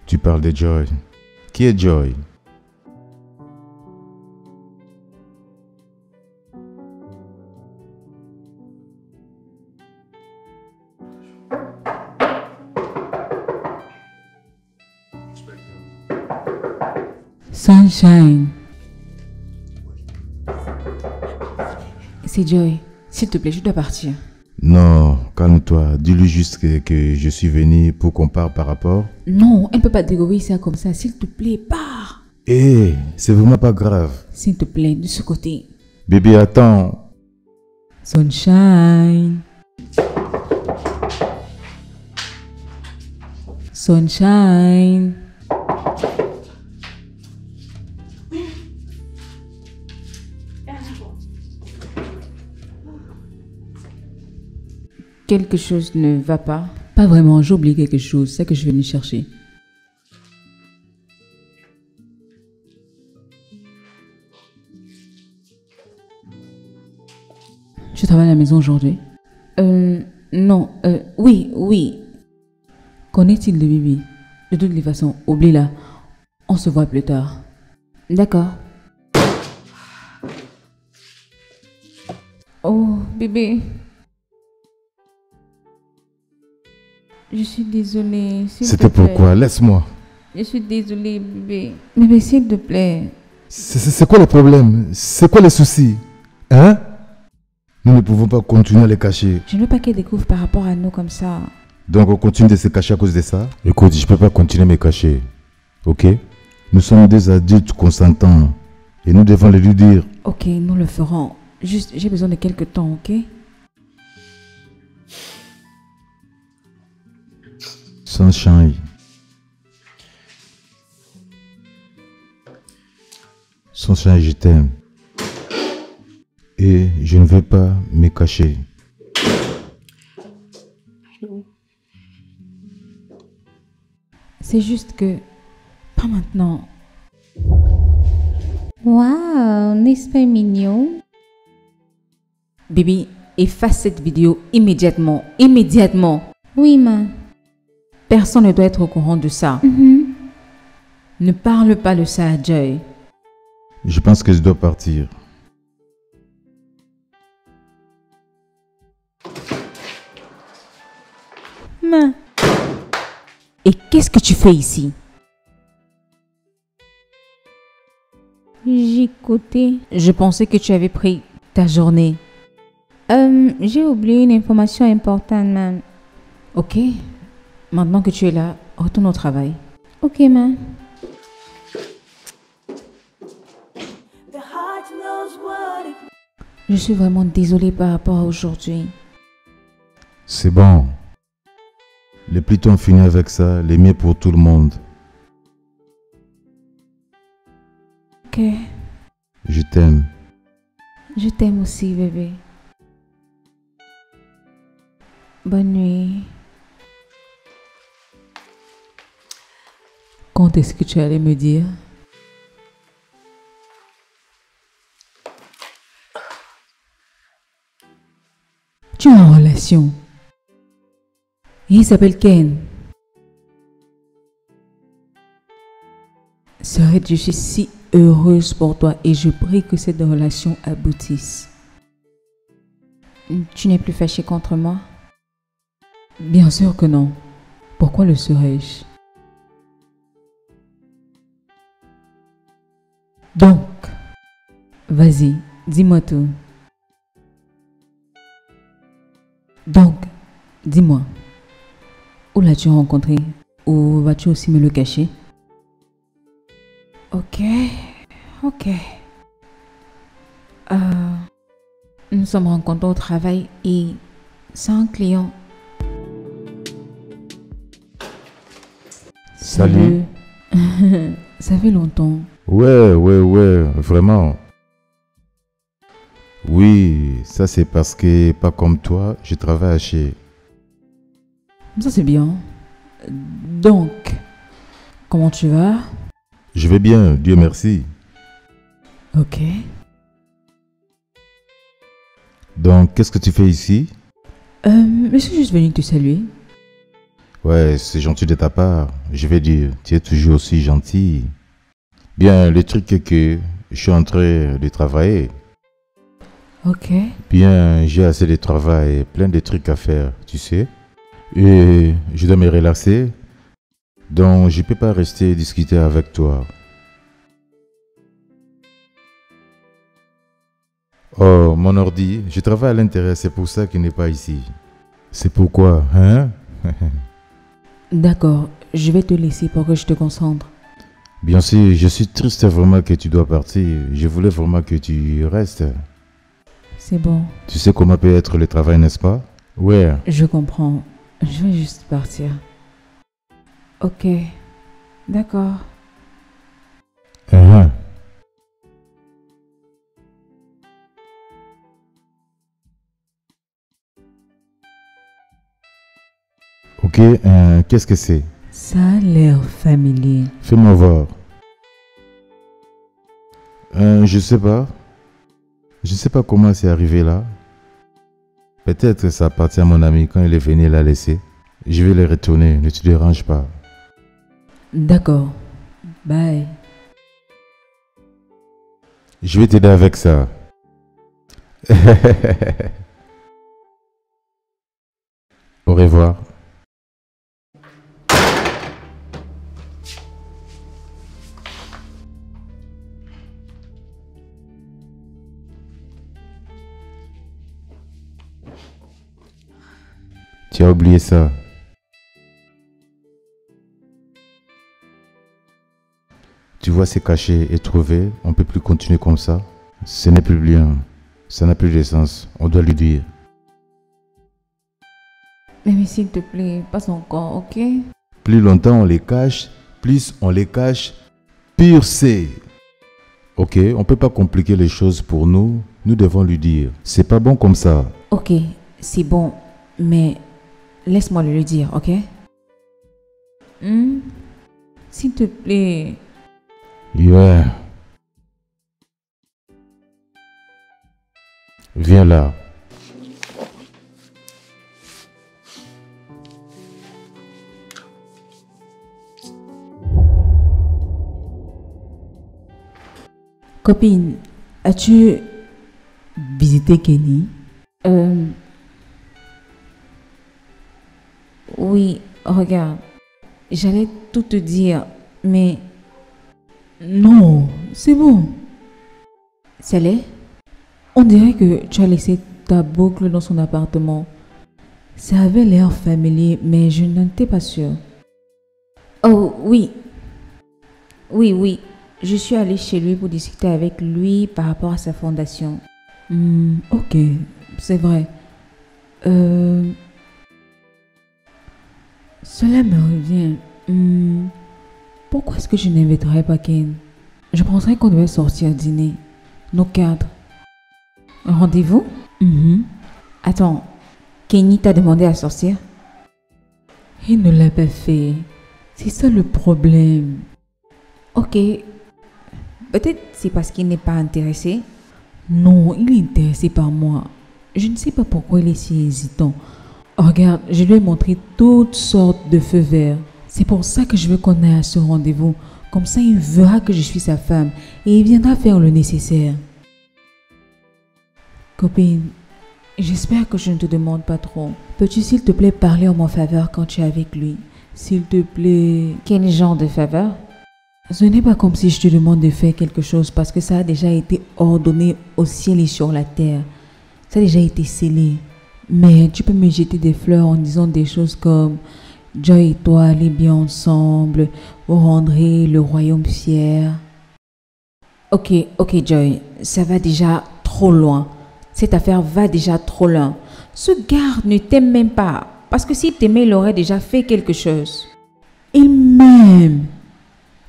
Tu parles de Joy. Qui est Joy? Sunshine. C'est Joy. S'il te plaît, je dois partir. Non, calme-toi. Dis-lui juste que je suis venu pour qu'on parle par rapport. Non, elle ne peut pas dégober ça comme ça. S'il te plaît, pars. Eh, c'est vraiment pas grave. S'il te plaît, de ce côté. Bébé, attends. Sunshine. Sunshine. Quelque chose ne va pas. Pas vraiment, j'ai oublié quelque chose, c'est que je vais venir chercher. Tu travailles à la maison aujourd'hui? Non, oui. Qu'en est-il de Bibi? De toutes les façons, oublie-la. On se voit plus tard. D'accord. Oh, bébé. Je suis désolée. s'il te C'était plaît. pourquoi? Laisse-moi. Je suis désolée, bébé. Bébé, s'il te plaît. C'est quoi le problème? C'est quoi les soucis? Hein? Nous ne pouvons pas continuer à les cacher. Je ne veux pas qu'elle découvre par rapport à nous comme ça. Donc on continue de se cacher à cause de ça? Écoute, je peux pas continuer à me cacher. Ok? Nous sommes des adultes consentants. Et nous devons le lui dire. Ok, nous le ferons. Juste, j'ai besoin de quelques temps, ok? Sunshine. Sunshine, je t'aime. Et je ne veux pas me cacher. C'est juste que... Pas maintenant. Waouh, n'est-ce pas mignon? Bibi, efface cette vidéo immédiatement. Immédiatement. Oui, ma. Personne ne doit être au courant de ça. Ne parle pas de ça à Joy. Je pense que je dois partir. Ma. Et qu'est-ce que tu fais ici? J'ai écouté. Je pensais que tu avais pris ta journée. J'ai oublié une information importante, man. Ok. Maintenant que tu es là, retourne au travail. Ok, ma. The heart knows what it Je suis vraiment désolée par rapport à aujourd'hui. C'est bon. Les plus on finit avec ça, les mieux pour tout le monde. Ok. Je t'aime. Je t'aime aussi, bébé. Bonne nuit. Quand est-ce que tu allais me dire? Tu es en relation. Il s'appelle Ken. Serait, je suis si heureuse pour toi et je prie que cette relation aboutisse. Tu n'es plus fâché contre moi? Bien sûr que non. Pourquoi le serais-je? Donc, vas-y, dis-moi tout. Donc, dis-moi, où l'as-tu rencontré? Ou vas-tu aussi me le cacher? Ok. Nous sommes rencontrés au travail et c'est un client. Salut. Ça fait longtemps. Ouais, vraiment. Oui, ça c'est parce que, pas comme toi, je travaille chez... Ça c'est bien. Donc, comment tu vas? Je vais bien, Dieu merci. Ok. Donc, qu'est-ce que tu fais ici? Je suis juste venu te saluer. Ouais, c'est gentil de ta part. Je vais dire, tu es toujours aussi gentil. Bien, le truc est que je suis en train de travailler. Ok. Bien, j'ai assez de travail, plein de trucs à faire, tu sais. Et je dois me relaxer. Donc, je ne peux pas rester discuter avec toi. Oh, mon ordi, je travaille à l'intérieur, c'est pour ça qu'il n'est pas ici. C'est pourquoi, hein? D'accord, je vais te laisser pour que je te concentre. Bien sûr, je suis triste vraiment que tu dois partir. Je voulais vraiment que tu restes. C'est bon, Tu sais comment peut être le travail, n'est-ce pas? Ouais. je comprends. Je vais juste partir. Ok, d'accord. Uh-huh. Ok, qu'est-ce que c'est? Ça a l'air familier. Fais-moi voir. Je sais pas. Je sais pas comment c'est arrivé là. Peut-être que ça appartient à mon ami quand il est venu la laisser. Je vais les retourner, ne te dérange pas. D'accord, bye. Je vais t'aider avec ça. Au revoir. Tu as oublié ça. Tu vois, c'est caché et trouvé. On ne peut plus continuer comme ça. Ce n'est plus bien. Ça n'a plus de sens. On doit lui dire. Mais s'il te plaît, passe encore, ok? Plus longtemps on les cache, plus on les cache, pire c'est. Ok, on ne peut pas compliquer les choses pour nous. Nous devons lui dire. C'est pas bon comme ça. Ok, c'est bon, mais laisse-moi le lui dire, ok? S'il te plaît. Yeah. Viens là. Copine, as-tu visité Kenny? Oui, regarde, j'allais tout te dire, mais... Non, c'est bon. Saleh, on dirait que tu as laissé ta boucle dans son appartement. Ça avait l'air familier, mais je n'en étais pas sûre. Oh oui. Oui. Je suis allée chez lui pour discuter avec lui par rapport à sa fondation. Ok, c'est vrai. Cela me revient. Pourquoi est-ce que je n'inviterais pas Ken? Je penserais qu'on devait sortir dîner. Nos quatre. Un rendez-vous? Attends, Kenny t'a demandé à sortir? Il ne l'a pas fait. C'est ça le problème. Ok. Peut-être c'est parce qu'il n'est pas intéressé. Non, il est intéressé par moi. Je ne sais pas pourquoi il est si hésitant. Regarde, je lui ai montré toutes sortes de feux verts. C'est pour ça que je veux qu'on aille à ce rendez-vous. Comme ça, il verra que je suis sa femme et il viendra faire le nécessaire. Copine, j'espère que je ne te demande pas trop. Peux-tu s'il te plaît parler en ma faveur quand tu es avec lui? S'il te plaît. Quel genre de faveur? Ce n'est pas comme si je te demande de faire quelque chose parce que ça a déjà été ordonné au ciel et sur la terre. Ça a déjà été scellé. Mais tu peux me jeter des fleurs en disant des choses comme Joy et toi allez bien ensemble, vous rendrez le royaume fier. Ok Joy, ça va déjà trop loin. Cette affaire va déjà trop loin. Ce gars ne t'aime même pas. Parce que s'il t'aimait, il aurait déjà fait quelque chose. Il m'aime.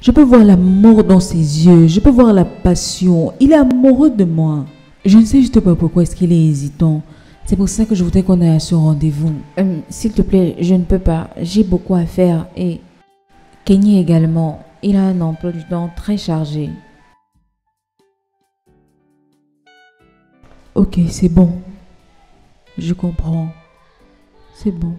Je peux voir l'amour dans ses yeux, je peux voir la passion. Il est amoureux de moi. Je ne sais juste pas pourquoi est-ce qu'il est hésitant. C'est pour ça que je voudrais qu'on aille à ce rendez-vous. S'il te plaît, je ne peux pas. J'ai beaucoup à faire et Kenny également. Il a un emploi du temps très chargé. Ok, c'est bon. Je comprends. C'est bon.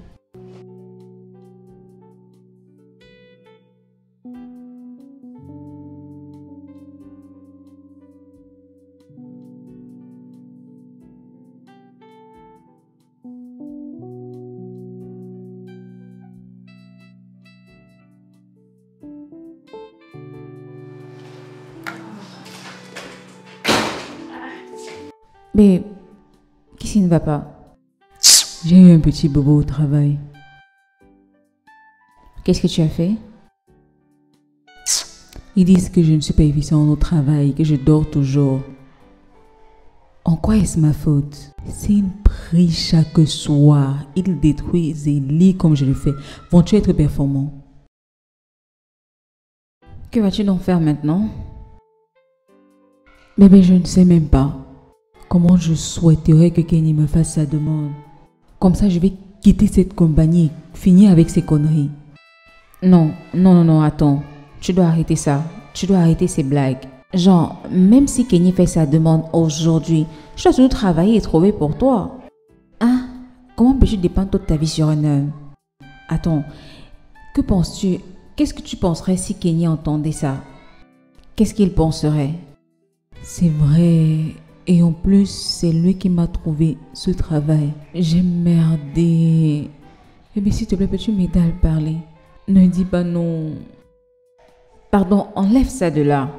Mais qu'est-ce qui ne va pas? J'ai eu un petit bobo au travail. Qu'est-ce que tu as fait? Ils disent que je ne suis pas efficient au travail, que je dors toujours. En quoi est-ce ma faute? C'est une prie chaque soir. Ils détruisent et lient comme je le fais. Vont-tu être performant? Que vas-tu donc faire maintenant? Bébé, je ne sais même pas. Comment je souhaiterais que Kenny me fasse sa demande. Comme ça, je vais quitter cette compagnie et finir avec ces conneries. Non, attends. Tu dois arrêter ça. Tu dois arrêter ces blagues. Genre, même si Kenny fait sa demande aujourd'hui, je dois toujours travailler et trouver pour toi. Ah, comment peux-tu dépendre toute ta vie sur un homme? Attends, que penses-tu? Qu'est-ce que tu penserais si Kenny entendait ça? Qu'est-ce qu'il penserait? C'est vrai. Et en plus, c'est lui qui m'a trouvé ce travail. J'ai merdé. Eh bien, s'il te plaît, peux-tu m'aider à le parler? Ne dis pas non. Pardon, enlève ça de là.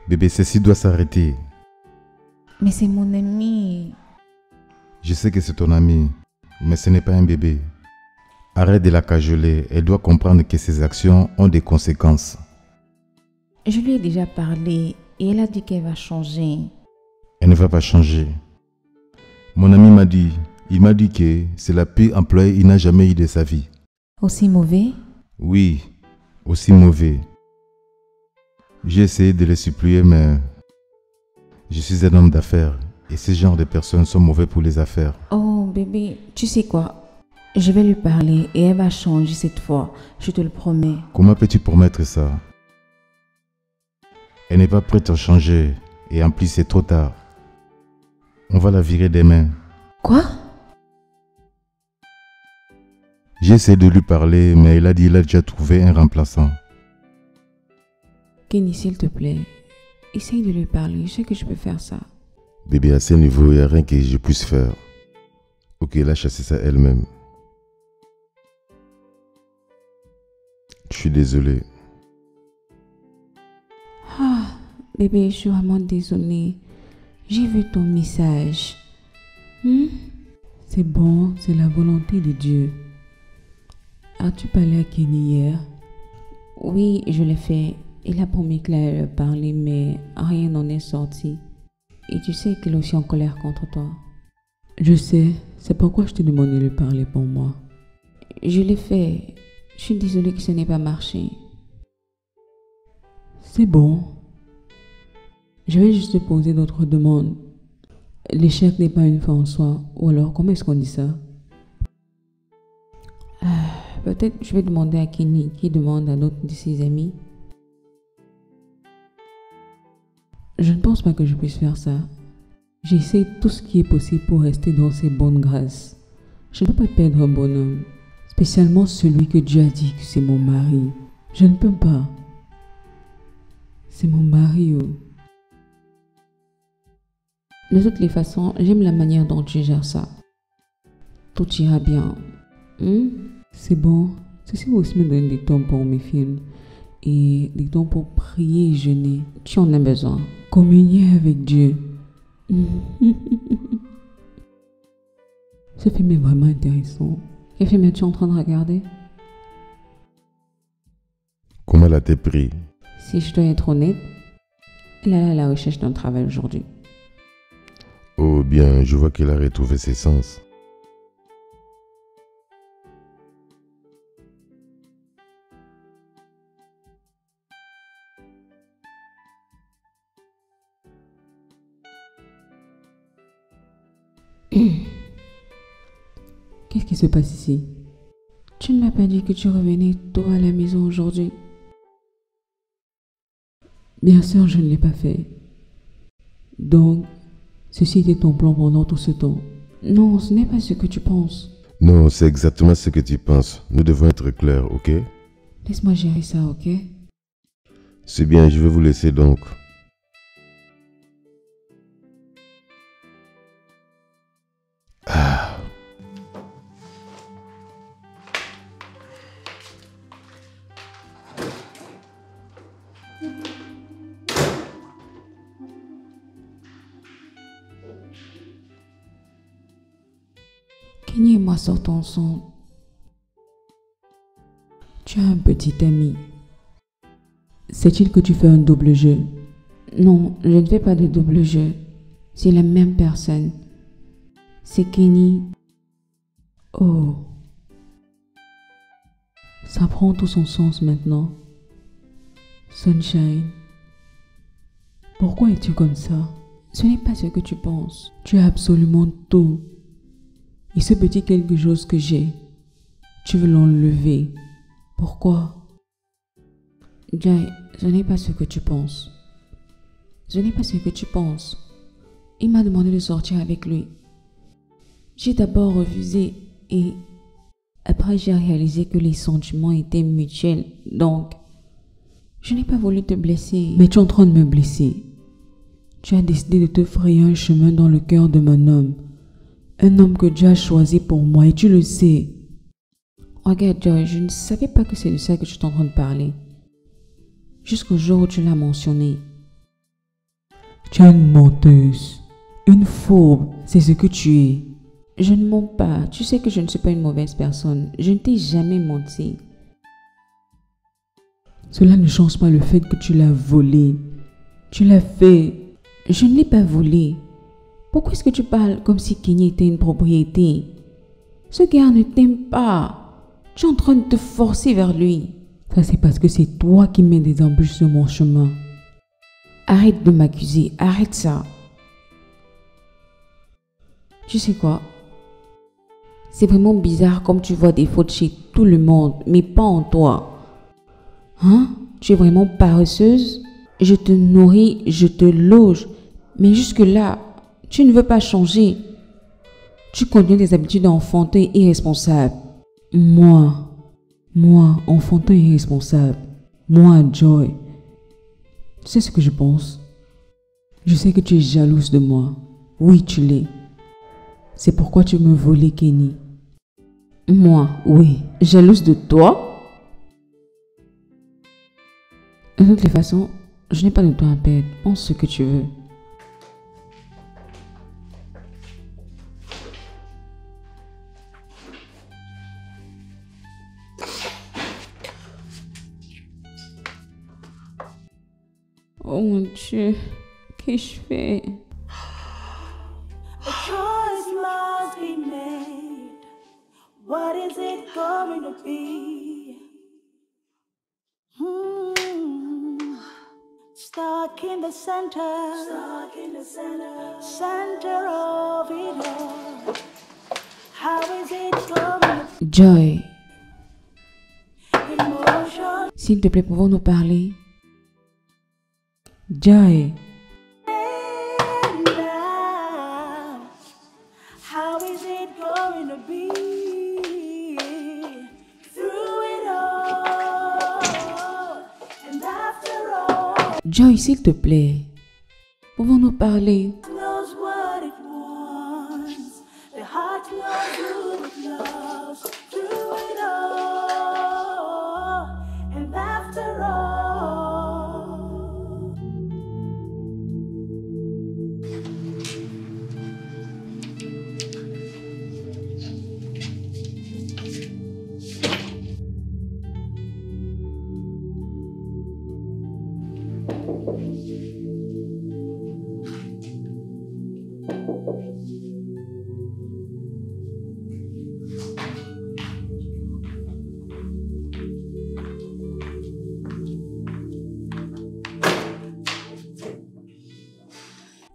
Bébé, ceci doit s'arrêter. Mais c'est mon ami. Je sais que c'est ton ami, mais ce n'est pas un bébé. Arrête de la cajoler. Elle doit comprendre que ses actions ont des conséquences. Je lui ai déjà parlé et elle a dit qu'elle va changer. Elle ne va pas changer. Mon ami il m'a dit que c'est la pire employée qu'il n'a jamais eu de sa vie. Aussi mauvais? Oui, aussi mauvais. J'ai essayé de le supplier, mais je suis un homme d'affaires. Et ce genre de personnes sont mauvais pour les affaires. Oh bébé, tu sais quoi? Je vais lui parler et elle va changer cette fois. Je te le promets. Comment peux-tu promettre ça? Elle n'est pas prête à changer. Et en plus, c'est trop tard. On va la virer demain. Quoi? J'ai essayé de lui parler, mais elle a dit qu'il a déjà trouvé un remplaçant. Kenny, s'il te plaît, essaye de lui parler. Je sais que je peux faire ça. Bébé, à ce niveau, il n'y a rien que je puisse faire. Ok, elle a chassé ça elle-même. suis désolé. Ah, bébé, je suis vraiment désolée. J'ai vu ton message. C'est bon, c'est la volonté de Dieu. As-tu parlé à Kenny hier? Oui, je l'ai fait. Il a promis qu'il allait parler, mais rien n'en est sorti. Et tu sais qu'il est aussi en colère contre toi. Je sais, c'est pourquoi je t'ai demandé de lui parler pour moi. Je l'ai fait. Je suis désolée que ce n'ait pas marché. C'est bon. Je vais juste te poser d'autres demandes. L'échec n'est pas une fin en soi. Ou alors, comment est-ce qu'on dit ça? Peut-être je vais demander à Kenny qui demande à d'autres de ses amis. Je ne pense pas que je puisse faire ça. J'essaie tout ce qui est possible pour rester dans ses bonnes grâces. Je ne peux pas perdre un bonhomme. Spécialement celui que Dieu a dit que c'est mon mari. Je ne peux pas. C'est mon mari. De toutes les façons, j'aime la manière dont tu gères ça. Tout ira bien. C'est bon. Ceci va aussi me donner des temps pour mes films. Et des temps pour prier et jeûner. Tu en as besoin. Communier avec Dieu. Ce film est vraiment intéressant. Quel film es-tu en train de regarder? Comment elle a été pris? Si je dois être honnête, elle est à la recherche d'un travail aujourd'hui. Oh bien, je vois qu'elle a retrouvé ses sens. Qu'est-ce qui se passe ici? Tu ne m'as pas dit que tu revenais tôt à la maison aujourd'hui. Bien sûr, je ne l'ai pas fait. Donc, ceci était ton plan pendant tout ce temps. Non, ce n'est pas ce que tu penses. Non, c'est exactement ce que tu penses. Nous devons être clairs, ok? Laisse-moi gérer ça, ok? C'est bien, je vais vous laisser donc. Kenny et moi sortons ensemble. Tu as un petit ami. Sait-il que tu fais un double jeu? Non, je ne fais pas de double jeu. C'est la même personne. C'est Kenny. Oh. Ça prend tout son sens maintenant. Sunshine. Pourquoi es-tu comme ça? Ce n'est pas ce que tu penses. Tu as absolument tout. Et ce petit quelque chose que j'ai, tu veux l'enlever. Pourquoi? Jay, ce n'est pas ce que tu penses. Ce n'est pas ce que tu penses. Il m'a demandé de sortir avec lui. J'ai d'abord refusé et après j'ai réalisé que les sentiments étaient mutuels. Donc, je n'ai pas voulu te blesser. Mais tu es en train de me blesser. Tu as décidé de te frayer un chemin dans le cœur de mon homme. Un homme que Dieu a choisi pour moi et tu le sais. Regarde Joy, je ne savais pas que c'est de ça que tu es en train de parler. Jusqu'au jour où tu l'as mentionné. Tu es une menteuse. Une fourbe, c'est ce que tu es. Je ne mens pas. Tu sais que je ne suis pas une mauvaise personne. Je ne t'ai jamais menti. Cela ne change pas le fait que tu l'as volé. Tu l'as fait. Je ne l'ai pas volé. Pourquoi est-ce que tu parles comme si Kenny était une propriété? Ce gars ne t'aime pas. Tu es en train de te forcer vers lui. Ça, c'est parce que c'est toi qui mets des embûches sur mon chemin. Arrête de m'accuser. Arrête ça. Tu sais quoi? C'est vraiment bizarre comme tu vois des fautes chez tout le monde, mais pas en toi. Hein? Tu es vraiment paresseuse? Je te nourris, je te loge, mais jusque-là, tu ne veux pas changer. Tu continues des habitudes enfantines et irresponsables. Moi, enfantin et irresponsable. Moi, Joy. Tu sais ce que je pense? Je sais que tu es jalouse de moi. Oui, tu l'es. C'est pourquoi tu me volais, Kenny. Moi, oui. Jalouse de toi? De toutes les façons, je n'ai pas de temps à perdre. Pense ce que tu veux. Oh mon Dieu, qu'ai-je fait? A choice must be made. What is it going to be? Stuck in the center, center of it all. How is it going Joy, to emotion? s'il te plaît, pouvons-nous parler? Joy, And now, how is it going to be? Through it all, and after all, Joy, s'il te plaît, pouvons-nous parler? knows what it wants. The heart knows who it loves. Through it all, and after all.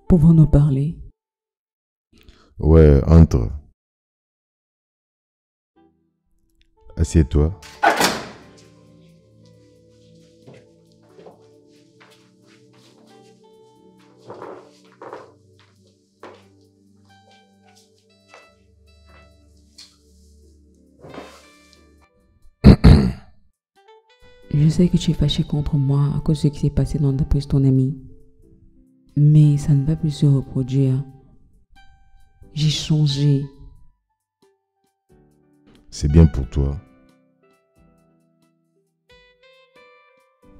Pouvons-nous parler? Ouais, entre. Assieds-toi. Je sais que tu es fâché contre moi à cause de ce qui s'est passé dans ta prise ton ami. Mais ça ne va plus se reproduire. J'ai changé. C'est bien pour toi.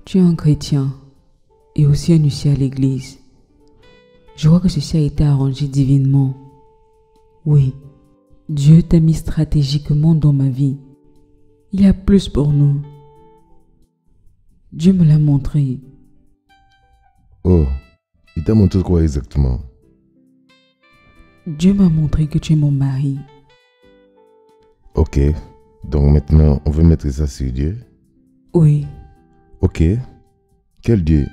Tu es un chrétien et aussi un huissier à l'église. Je crois que ceci a été arrangé divinement. Oui, Dieu t'a mis stratégiquement dans ma vie. Il y a plus pour nous. Dieu me l'a montré. Oh, il t'a montré quoi exactement? Dieu m'a montré que tu es mon mari. Ok, donc maintenant on veut mettre ça sur Dieu. Oui, Ok, quel Dieu?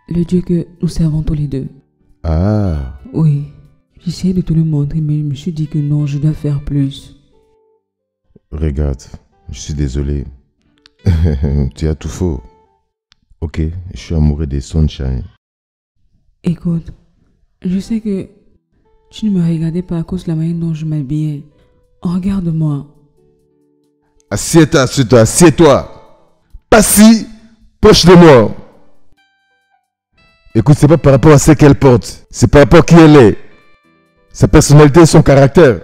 le Dieu que nous servons tous les deux. Ah, Oui, j'essayais de te le montrer, mais je me suis dit que non, je dois faire plus. regarde, je suis désolé. Tu as tout faux. Ok, je suis amoureux des Sunshine. Écoute, je sais que tu ne me regardais pas à cause de la manière dont je m'habillais. Regarde-moi. Assieds-toi, assieds-toi, assieds-toi. Pas si proche de moi. Écoute, c'est pas par rapport à ce qu'elle porte. C'est par rapport à qui elle est. Sa personnalité et son caractère.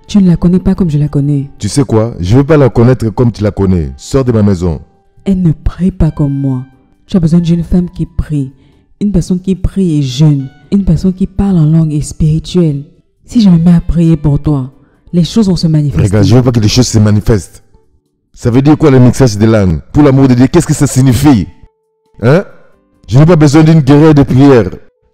Tu ne la connais pas comme je la connais. Tu sais quoi? Je veux pas la connaître comme tu la connais. Sors de ma maison. Elle ne prie pas comme moi. Tu as besoin d'une femme qui prie. Une personne qui prie et jeûne. Une personne qui parle en langue et spirituelle. Si je me mets à prier pour toi, les choses vont se manifester. Regarde, je veux pas que les choses se manifestent. Ça veut dire quoi le mixage des langues? Pour l'amour de Dieu, qu'est-ce que ça signifie? Hein? Je n'ai pas besoin d'une guerrière de prière.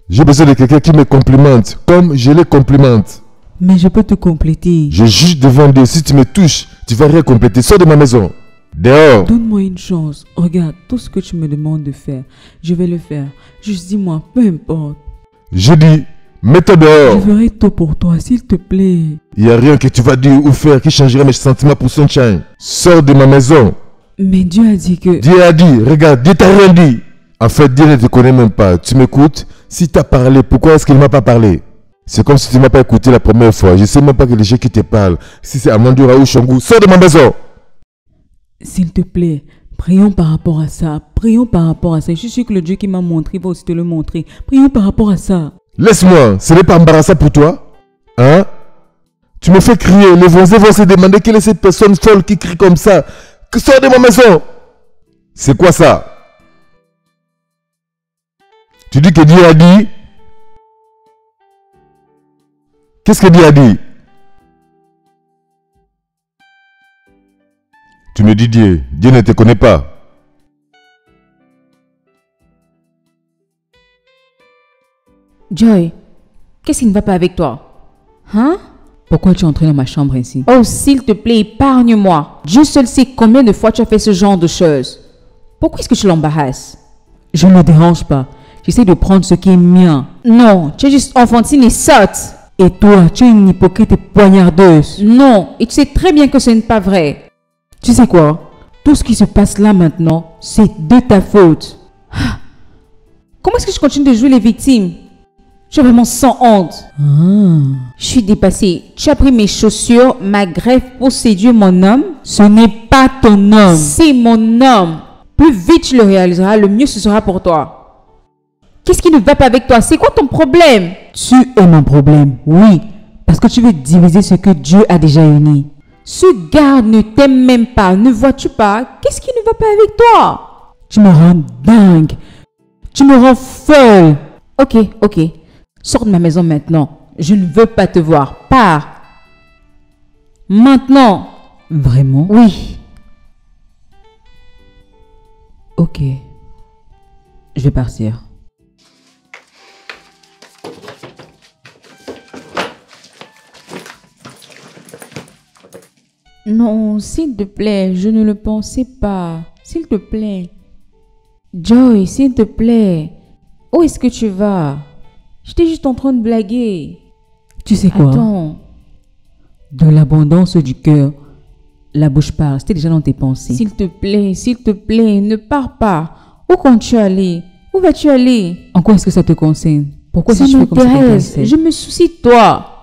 J'ai besoin de quelqu'un qui me complimente, comme je les complimente. Mais je peux te compléter. Je juge devant Dieu, si tu me touches, tu vas rien compléter. Sors de ma maison. Dehors. Donne-moi une chance. Regarde, tout ce que tu me demandes de faire, je vais le faire. Juste dis-moi, peu importe. Je dis, mets-toi Je dehors. ferai tout pour toi, s'il te plaît. Il n'y a rien que tu vas dire ou faire qui changera mes sentiments pour Sunshine. Sors de ma maison. Mais Dieu a dit que... Dieu a dit, regarde, Dieu t'a rien dit. En fait, Dieu ne te connaît même pas. Tu m'écoutes? Si tu as parlé, pourquoi est-ce qu'il ne m'a pas parlé? C'est comme si tu ne m'as pas écouté la première fois. Je ne sais même pas que les gens qui te parlent, si c'est Amandura ou Shangou, sors de ma maison. S'il te plaît, prions par rapport à ça. Prions par rapport à ça. Je suis sûr que le Dieu qui m'a montré va aussi te le montrer. Prions par rapport à ça. Laisse-moi, ce n'est pas embarrassant pour toi? Hein? Tu me fais crier, les voisins vont se demander quelle est cette personne folle qui crie comme ça. Que sors de ma maison! C'est quoi ça? Tu dis que Dieu a dit? Qu'est-ce que Dieu a dit? Tu me dis Dieu. Dieu ne te connaît pas. Joy, qu'est-ce qui ne va pas avec toi? Hein? Pourquoi tu es entré dans ma chambre ainsi? Oh, s'il te plaît, épargne-moi. Dieu seul sait combien de fois tu as fait ce genre de choses. Pourquoi est-ce que tu l'embarrasses? Je ne me dérange pas. J'essaie de prendre ce qui est mien. Non, tu es juste enfantine et sotte. Et toi, tu es une hypocrite et poignardeuse. Non, et tu sais très bien que ce n'est pas vrai. Tu sais quoi? Tout ce qui se passe là maintenant, c'est de ta faute. Comment est-ce que je continue de jouer les victimes? Je suis vraiment sans honte. Je suis dépassée. Tu as pris mes chaussures, ma greffe pour séduire mon homme. Ce n'est pas ton homme. C'est mon homme. Plus vite tu le réaliseras, le mieux ce sera pour toi. Qu'est-ce qui ne va pas avec toi? C'est quoi ton problème? Tu es mon problème, oui. Parce que tu veux diviser ce que Dieu a déjà uni. Ce gars ne t'aime même pas. Ne vois-tu pas? Qu'est-ce qui ne va pas avec toi? Tu me rends dingue. Tu me rends folle. Ok. Sors de ma maison maintenant. Je ne veux pas te voir. Pars. Maintenant. Vraiment? Oui. Ok. Je vais partir. Non, s'il te plaît, je ne le pensais pas. S'il te plaît. Joy, s'il te plaît. Où est-ce que tu vas? J'étais juste en train de blaguer. Tu sais quoi? Attends. De l'abondance du cœur, la bouche parle. C'était déjà dans tes pensées. S'il te plaît, ne pars pas. Où comptes-tu aller? Où vas-tu aller? En quoi est-ce que ça te concerne? Pourquoi ça si tu fais comme ça m'intéresse. Je me soucie de toi.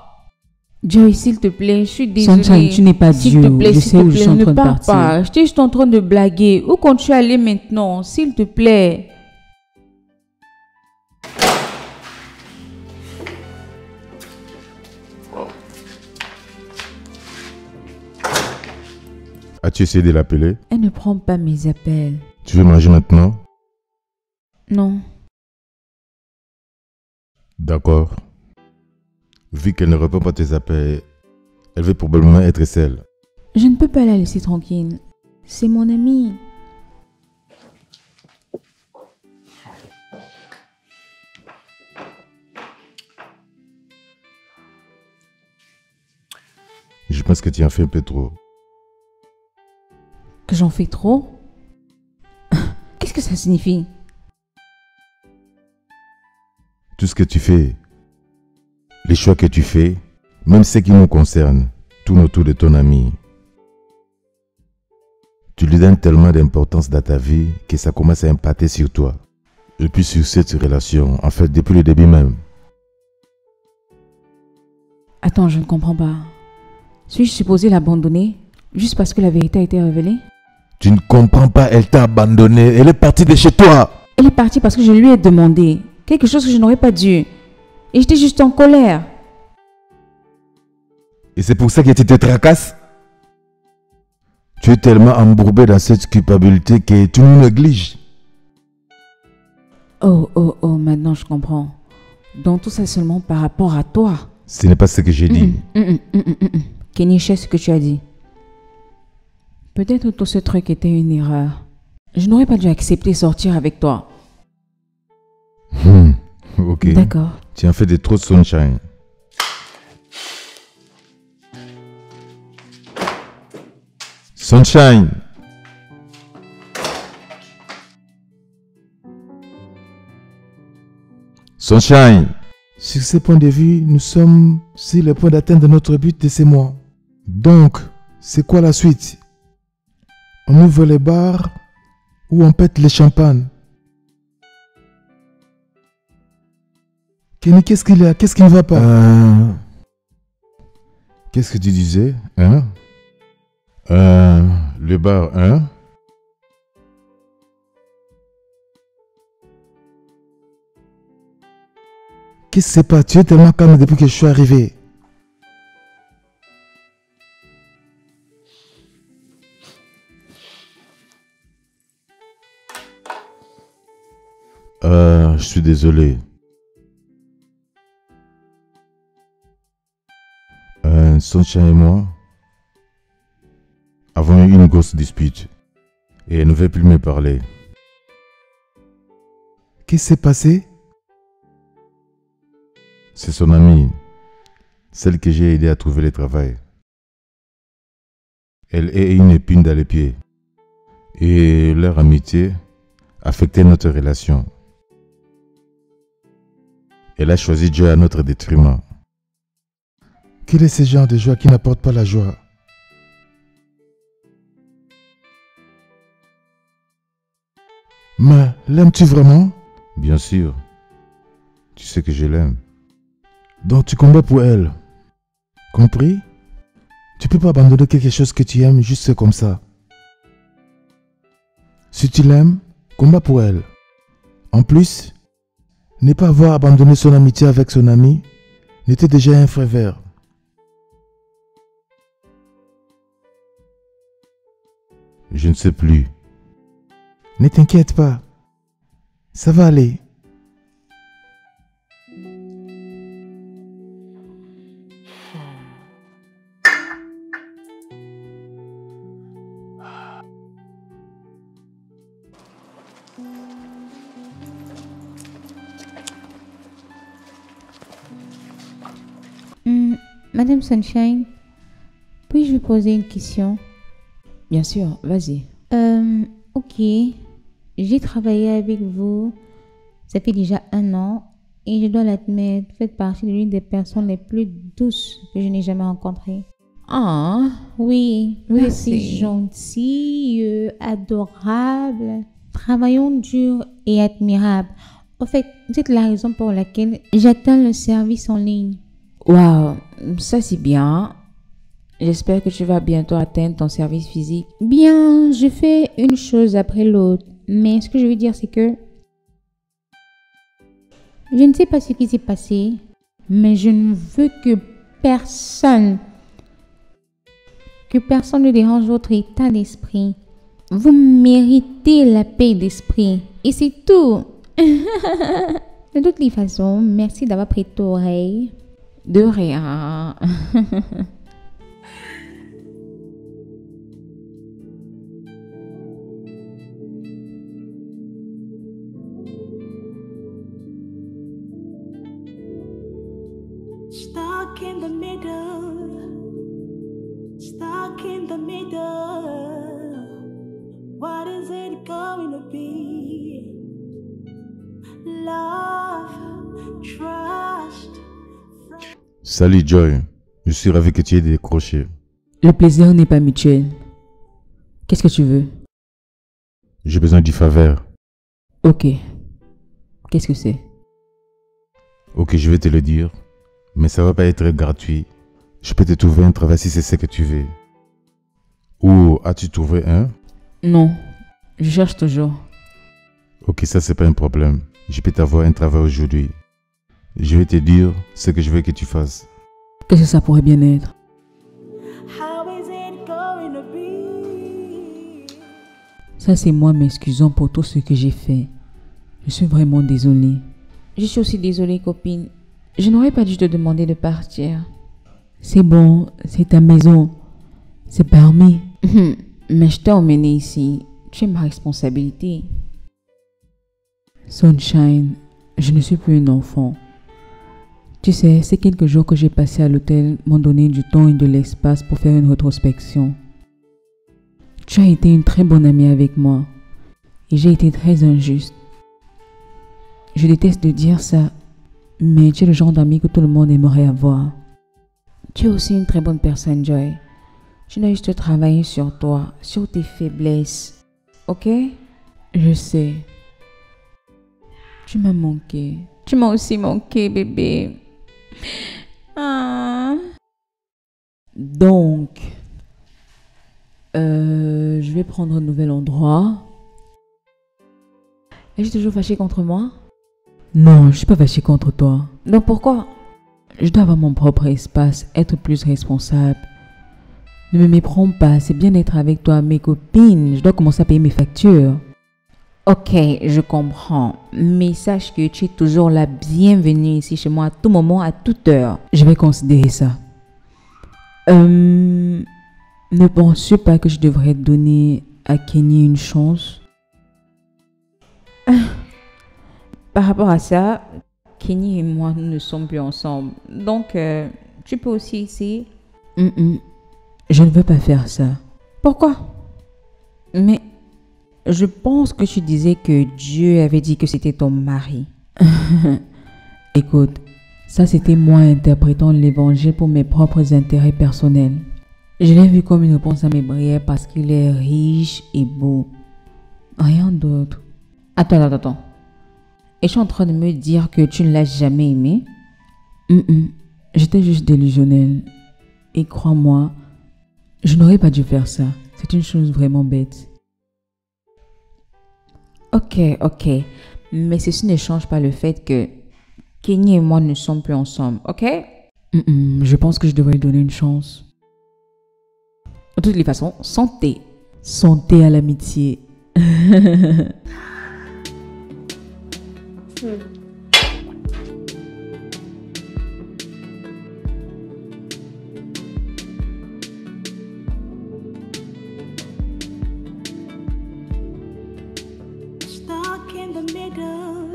Joy, s'il te plaît, je suis désolée. Sunshine, tu n'es pas S'il Dieu. te plaît, Je s'il sais te où je plaît, suis en ne train de pars partir. pas. J'étais juste en train de blaguer. Où comptes-tu aller maintenant? S'il te plaît. As-tu essayé de l'appeler? Elle ne prend pas mes appels. Tu veux manger maintenant? Non. D'accord. Vu qu'elle ne répond pas à tes appels, elle veut probablement être seule. Je ne peux pas la laisser tranquille. C'est mon amie. Je pense que tu en fais un peu trop. Que j'en fais trop? Qu'est-ce que ça signifie? Tout ce que tu fais, les choix que tu fais, même ce qui nous concerne, tourne autour de ton ami. Tu lui donnes tellement d'importance dans ta vie que ça commence à impacter sur toi. Et puis sur cette relation, en fait, depuis le début même. Attends, je ne comprends pas. Suis-je supposée l'abandonner juste parce que la vérité a été révélée? Tu ne comprends pas, elle t'a abandonné, elle est partie de chez toi. Elle est partie parce que je lui ai demandé quelque chose que je n'aurais pas dû. Et j'étais juste en colère. Et c'est pour ça que tu te tracasses? Tu es tellement embourbé dans cette culpabilité que tu nous négliges. Oh, maintenant je comprends. Donc tout ça seulement par rapport à toi. Ce n'est pas ce que j'ai dit. Kenny, je sais ce que tu as dit. Peut-être tout ce truc était une erreur. Je n'aurais pas dû accepter sortir avec toi. Ok. D'accord. Tu en fais de trop, Sunshine. Sunshine. Sunshine. Sur ce point de vue, nous sommes sur le point d'atteindre notre but de ces mois. Donc, c'est quoi la suite? On ouvre les bars ou on pète les champagnes? Kenny, qu'est-ce qu'il y a? Qu'est-ce qui ne va pas? Qu'est-ce que tu disais? Hein? Le bar, hein? Qu'est-ce que c'est pas? Tu es tellement calme depuis que je suis arrivé. Je suis désolé. Sunshine et moi avons eu une grosse dispute et elle ne veut plus me parler. Qu'est-ce qui s'est passé? C'est son amie, celle que j'ai aidé à trouver le travail. Elle est une épine dans les pieds et leur amitié affectait notre relation. Elle a choisi Joy à notre détriment. Quel est ce genre de joie qui n'apporte pas la joie? Mais l'aimes-tu vraiment? Bien sûr. Tu sais que je l'aime. Donc tu combats pour elle. Compris? Tu peux pas abandonner quelque chose que tu aimes juste comme ça. Si tu l'aimes, combat pour elle. En plus, ne pas avoir abandonné son amitié avec son ami n'était déjà un frère. Je ne sais plus. Ne t'inquiète pas. Ça va aller. Madame Sunshine, puis-je vous poser une question? Bien sûr, vas-y. Ok. J'ai travaillé avec vous, ça fait déjà 1 an, et je dois l'admettre, vous faites partie de l'une des personnes les plus douces que je n'ai jamais rencontrées. Ah, Oui, merci. c'est gentil, adorable, travaillant dur et admirable. En fait, c'est la raison pour laquelle j'attends le service en ligne. waouh, ça c'est bien. J'espère que tu vas bientôt atteindre ton service physique. Bien, je fais une chose après l'autre, mais ce que je veux dire, c'est que je ne sais pas ce qui s'est passé, mais je ne veux que personne ne dérange votre état d'esprit. Vous méritez la paix d'esprit, et c'est tout. De toutes les façons, merci d'avoir prêté oreille. De rien. Stuck in the middle, stuck in the middle. What is it going to be? Love, trust. Salut Joy, je suis ravi que tu aies décroché. Le plaisir n'est pas mutuel. Qu'est-ce que tu veux? J'ai besoin du faveur. Ok. Qu'est-ce que c'est? Ok, je vais te le dire, mais ça va pas être gratuit. Je peux te trouver un travail si c'est ce que tu veux. Ou as-tu trouvé un? Non, je cherche toujours. Ok, ça c'est pas un problème. Je peux t'avoir un travail aujourd'hui. Je vais te dire ce que je veux que tu fasses. Qu'est-ce que ça pourrait bien être? How is it going to be? Ça c'est moi m'excusant pour tout ce que j'ai fait. Je suis vraiment désolée. Je suis aussi désolée, copine. Je n'aurais pas dû te demander de partir. C'est bon, c'est ta maison. C'est permis. Mais je t'ai emmené ici. Tu es ma responsabilité. Sunshine, je ne suis plus un enfant. Tu sais, ces quelques jours que j'ai passés à l'hôtel m'ont donné du temps et de l'espace pour faire une rétrospection. Tu as été une très bonne amie avec moi. Et j'ai été très injuste. Je déteste de dire ça, mais tu es le genre d'ami que tout le monde aimerait avoir. Tu es aussi une très bonne personne, Joy. Tu dois juste travailler sur toi, sur tes faiblesses. Ok? Je sais. Tu m'as manqué. Tu m'as aussi manqué, bébé. Ah. Donc, je vais prendre un nouvel endroit. Es-tu toujours fâché contre moi? Non, je suis pas fâché contre toi. Donc pourquoi? Je dois avoir mon propre espace, être plus responsable. Ne me méprends pas, c'est bien d'être avec toi, mes copines. Je dois commencer à payer mes factures. Ok, je comprends. Mais sache que tu es toujours la bienvenue ici chez moi à tout moment, à toute heure. Je vais considérer ça. Ne penses-tu pas que je devrais donner à Kenny une chance? Par rapport à ça, Kenny et moi, nous ne sommes plus ensemble. Donc, tu peux aussi essayer. Je ne veux pas faire ça. Pourquoi? Mais je pense que tu disais que Dieu avait dit que c'était ton mari. Écoute, ça c'était moi interprétant l'évangile pour mes propres intérêts personnels. Je l'ai vu comme une réponse à mes prières parce qu'il est riche et beau. Rien d'autre. Attends. Es-tu en train de me dire que tu ne l'as jamais aimé? J'étais juste délusionnelle. Et crois-moi, je n'aurais pas dû faire ça. C'est une chose vraiment bête. Ok. Mais ceci ne change pas le fait que Kenny et moi ne sommes plus ensemble, ok? Je pense que je devrais lui donner une chance. De toutes les façons, santé. Santé à l'amitié. Stuck in the middle.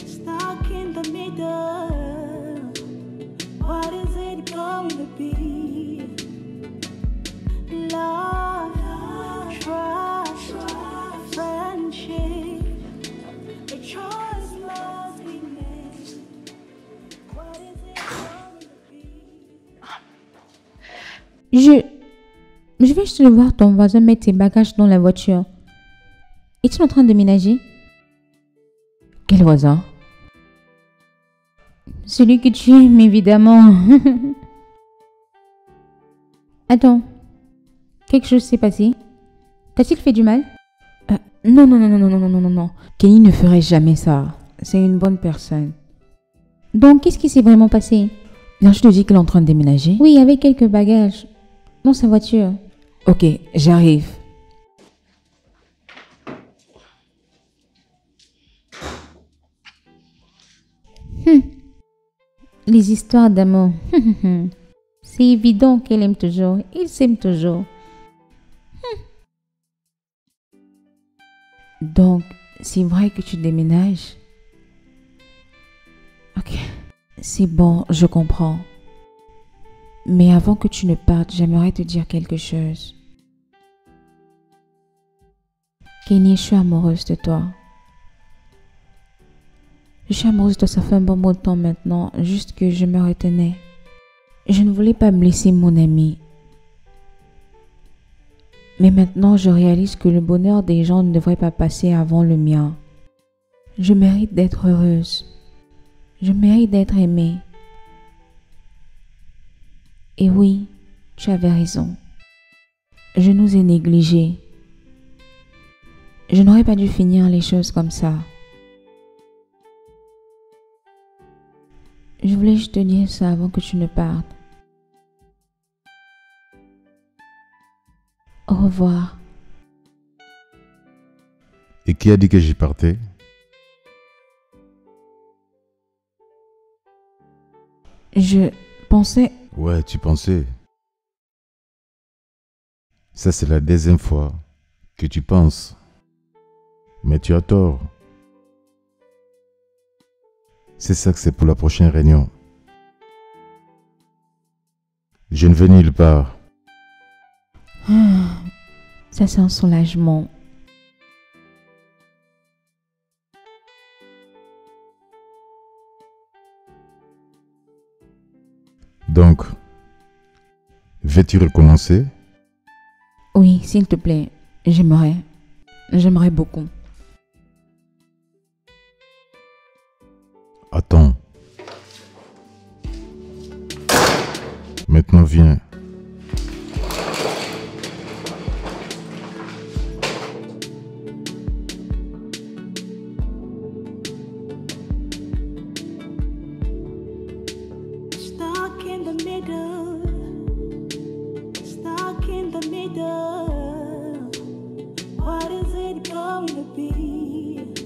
Stuck in the middle. What is it going to be? Love, trust, friendship. A choice must be made. What is it going to be? Je vais juste voir ton voisin mettre ses bagages dans la voiture. Es-tu en train de ménager? Quel voisin? Celui que tu aimes, évidemment. Attends. Quelque chose s'est passé? T'a-t-il fait du mal? Non. Kenny ne ferait jamais ça. C'est une bonne personne. Donc, qu'est-ce qui s'est vraiment passé? Non, je te dis qu'elle est en train de déménager. Oui, avec quelques bagages. Dans sa voiture. Ok, j'arrive. Les histoires d'amour. C'est évident qu'elle aime toujours. Ils s'aiment toujours. Donc, c'est vrai que tu déménages? Ok, c'est bon, je comprends. Mais avant que tu ne partes, j'aimerais te dire quelque chose. Kenny, je suis amoureuse de toi. Je suis amoureuse de toi, ça fait un bon bout de temps maintenant, juste que je me retenais. Je ne voulais pas blesser mon ami. Mais maintenant, je réalise que le bonheur des gens ne devrait pas passer avant le mien. Je mérite d'être heureuse. Je mérite d'être aimée. Et oui, tu avais raison. Je nous ai négligés. Je n'aurais pas dû finir les choses comme ça. Je voulais juste te dire ça avant que tu ne partes. Au revoir. Et qui a dit que j'y partais? Je pensais... Ouais, tu pensais. Ça, c'est la deuxième fois que tu penses. Mais tu as tort. C'est ça que c'est pour la prochaine réunion. Je ne vais nulle part. Ça, c'est un soulagement. Donc, veux-tu recommencer? Oui, s'il te plaît. J'aimerais. J'aimerais beaucoup. Attends. Maintenant, viens. Stuck in the middle. Stuck in the middle. What is it it going to be?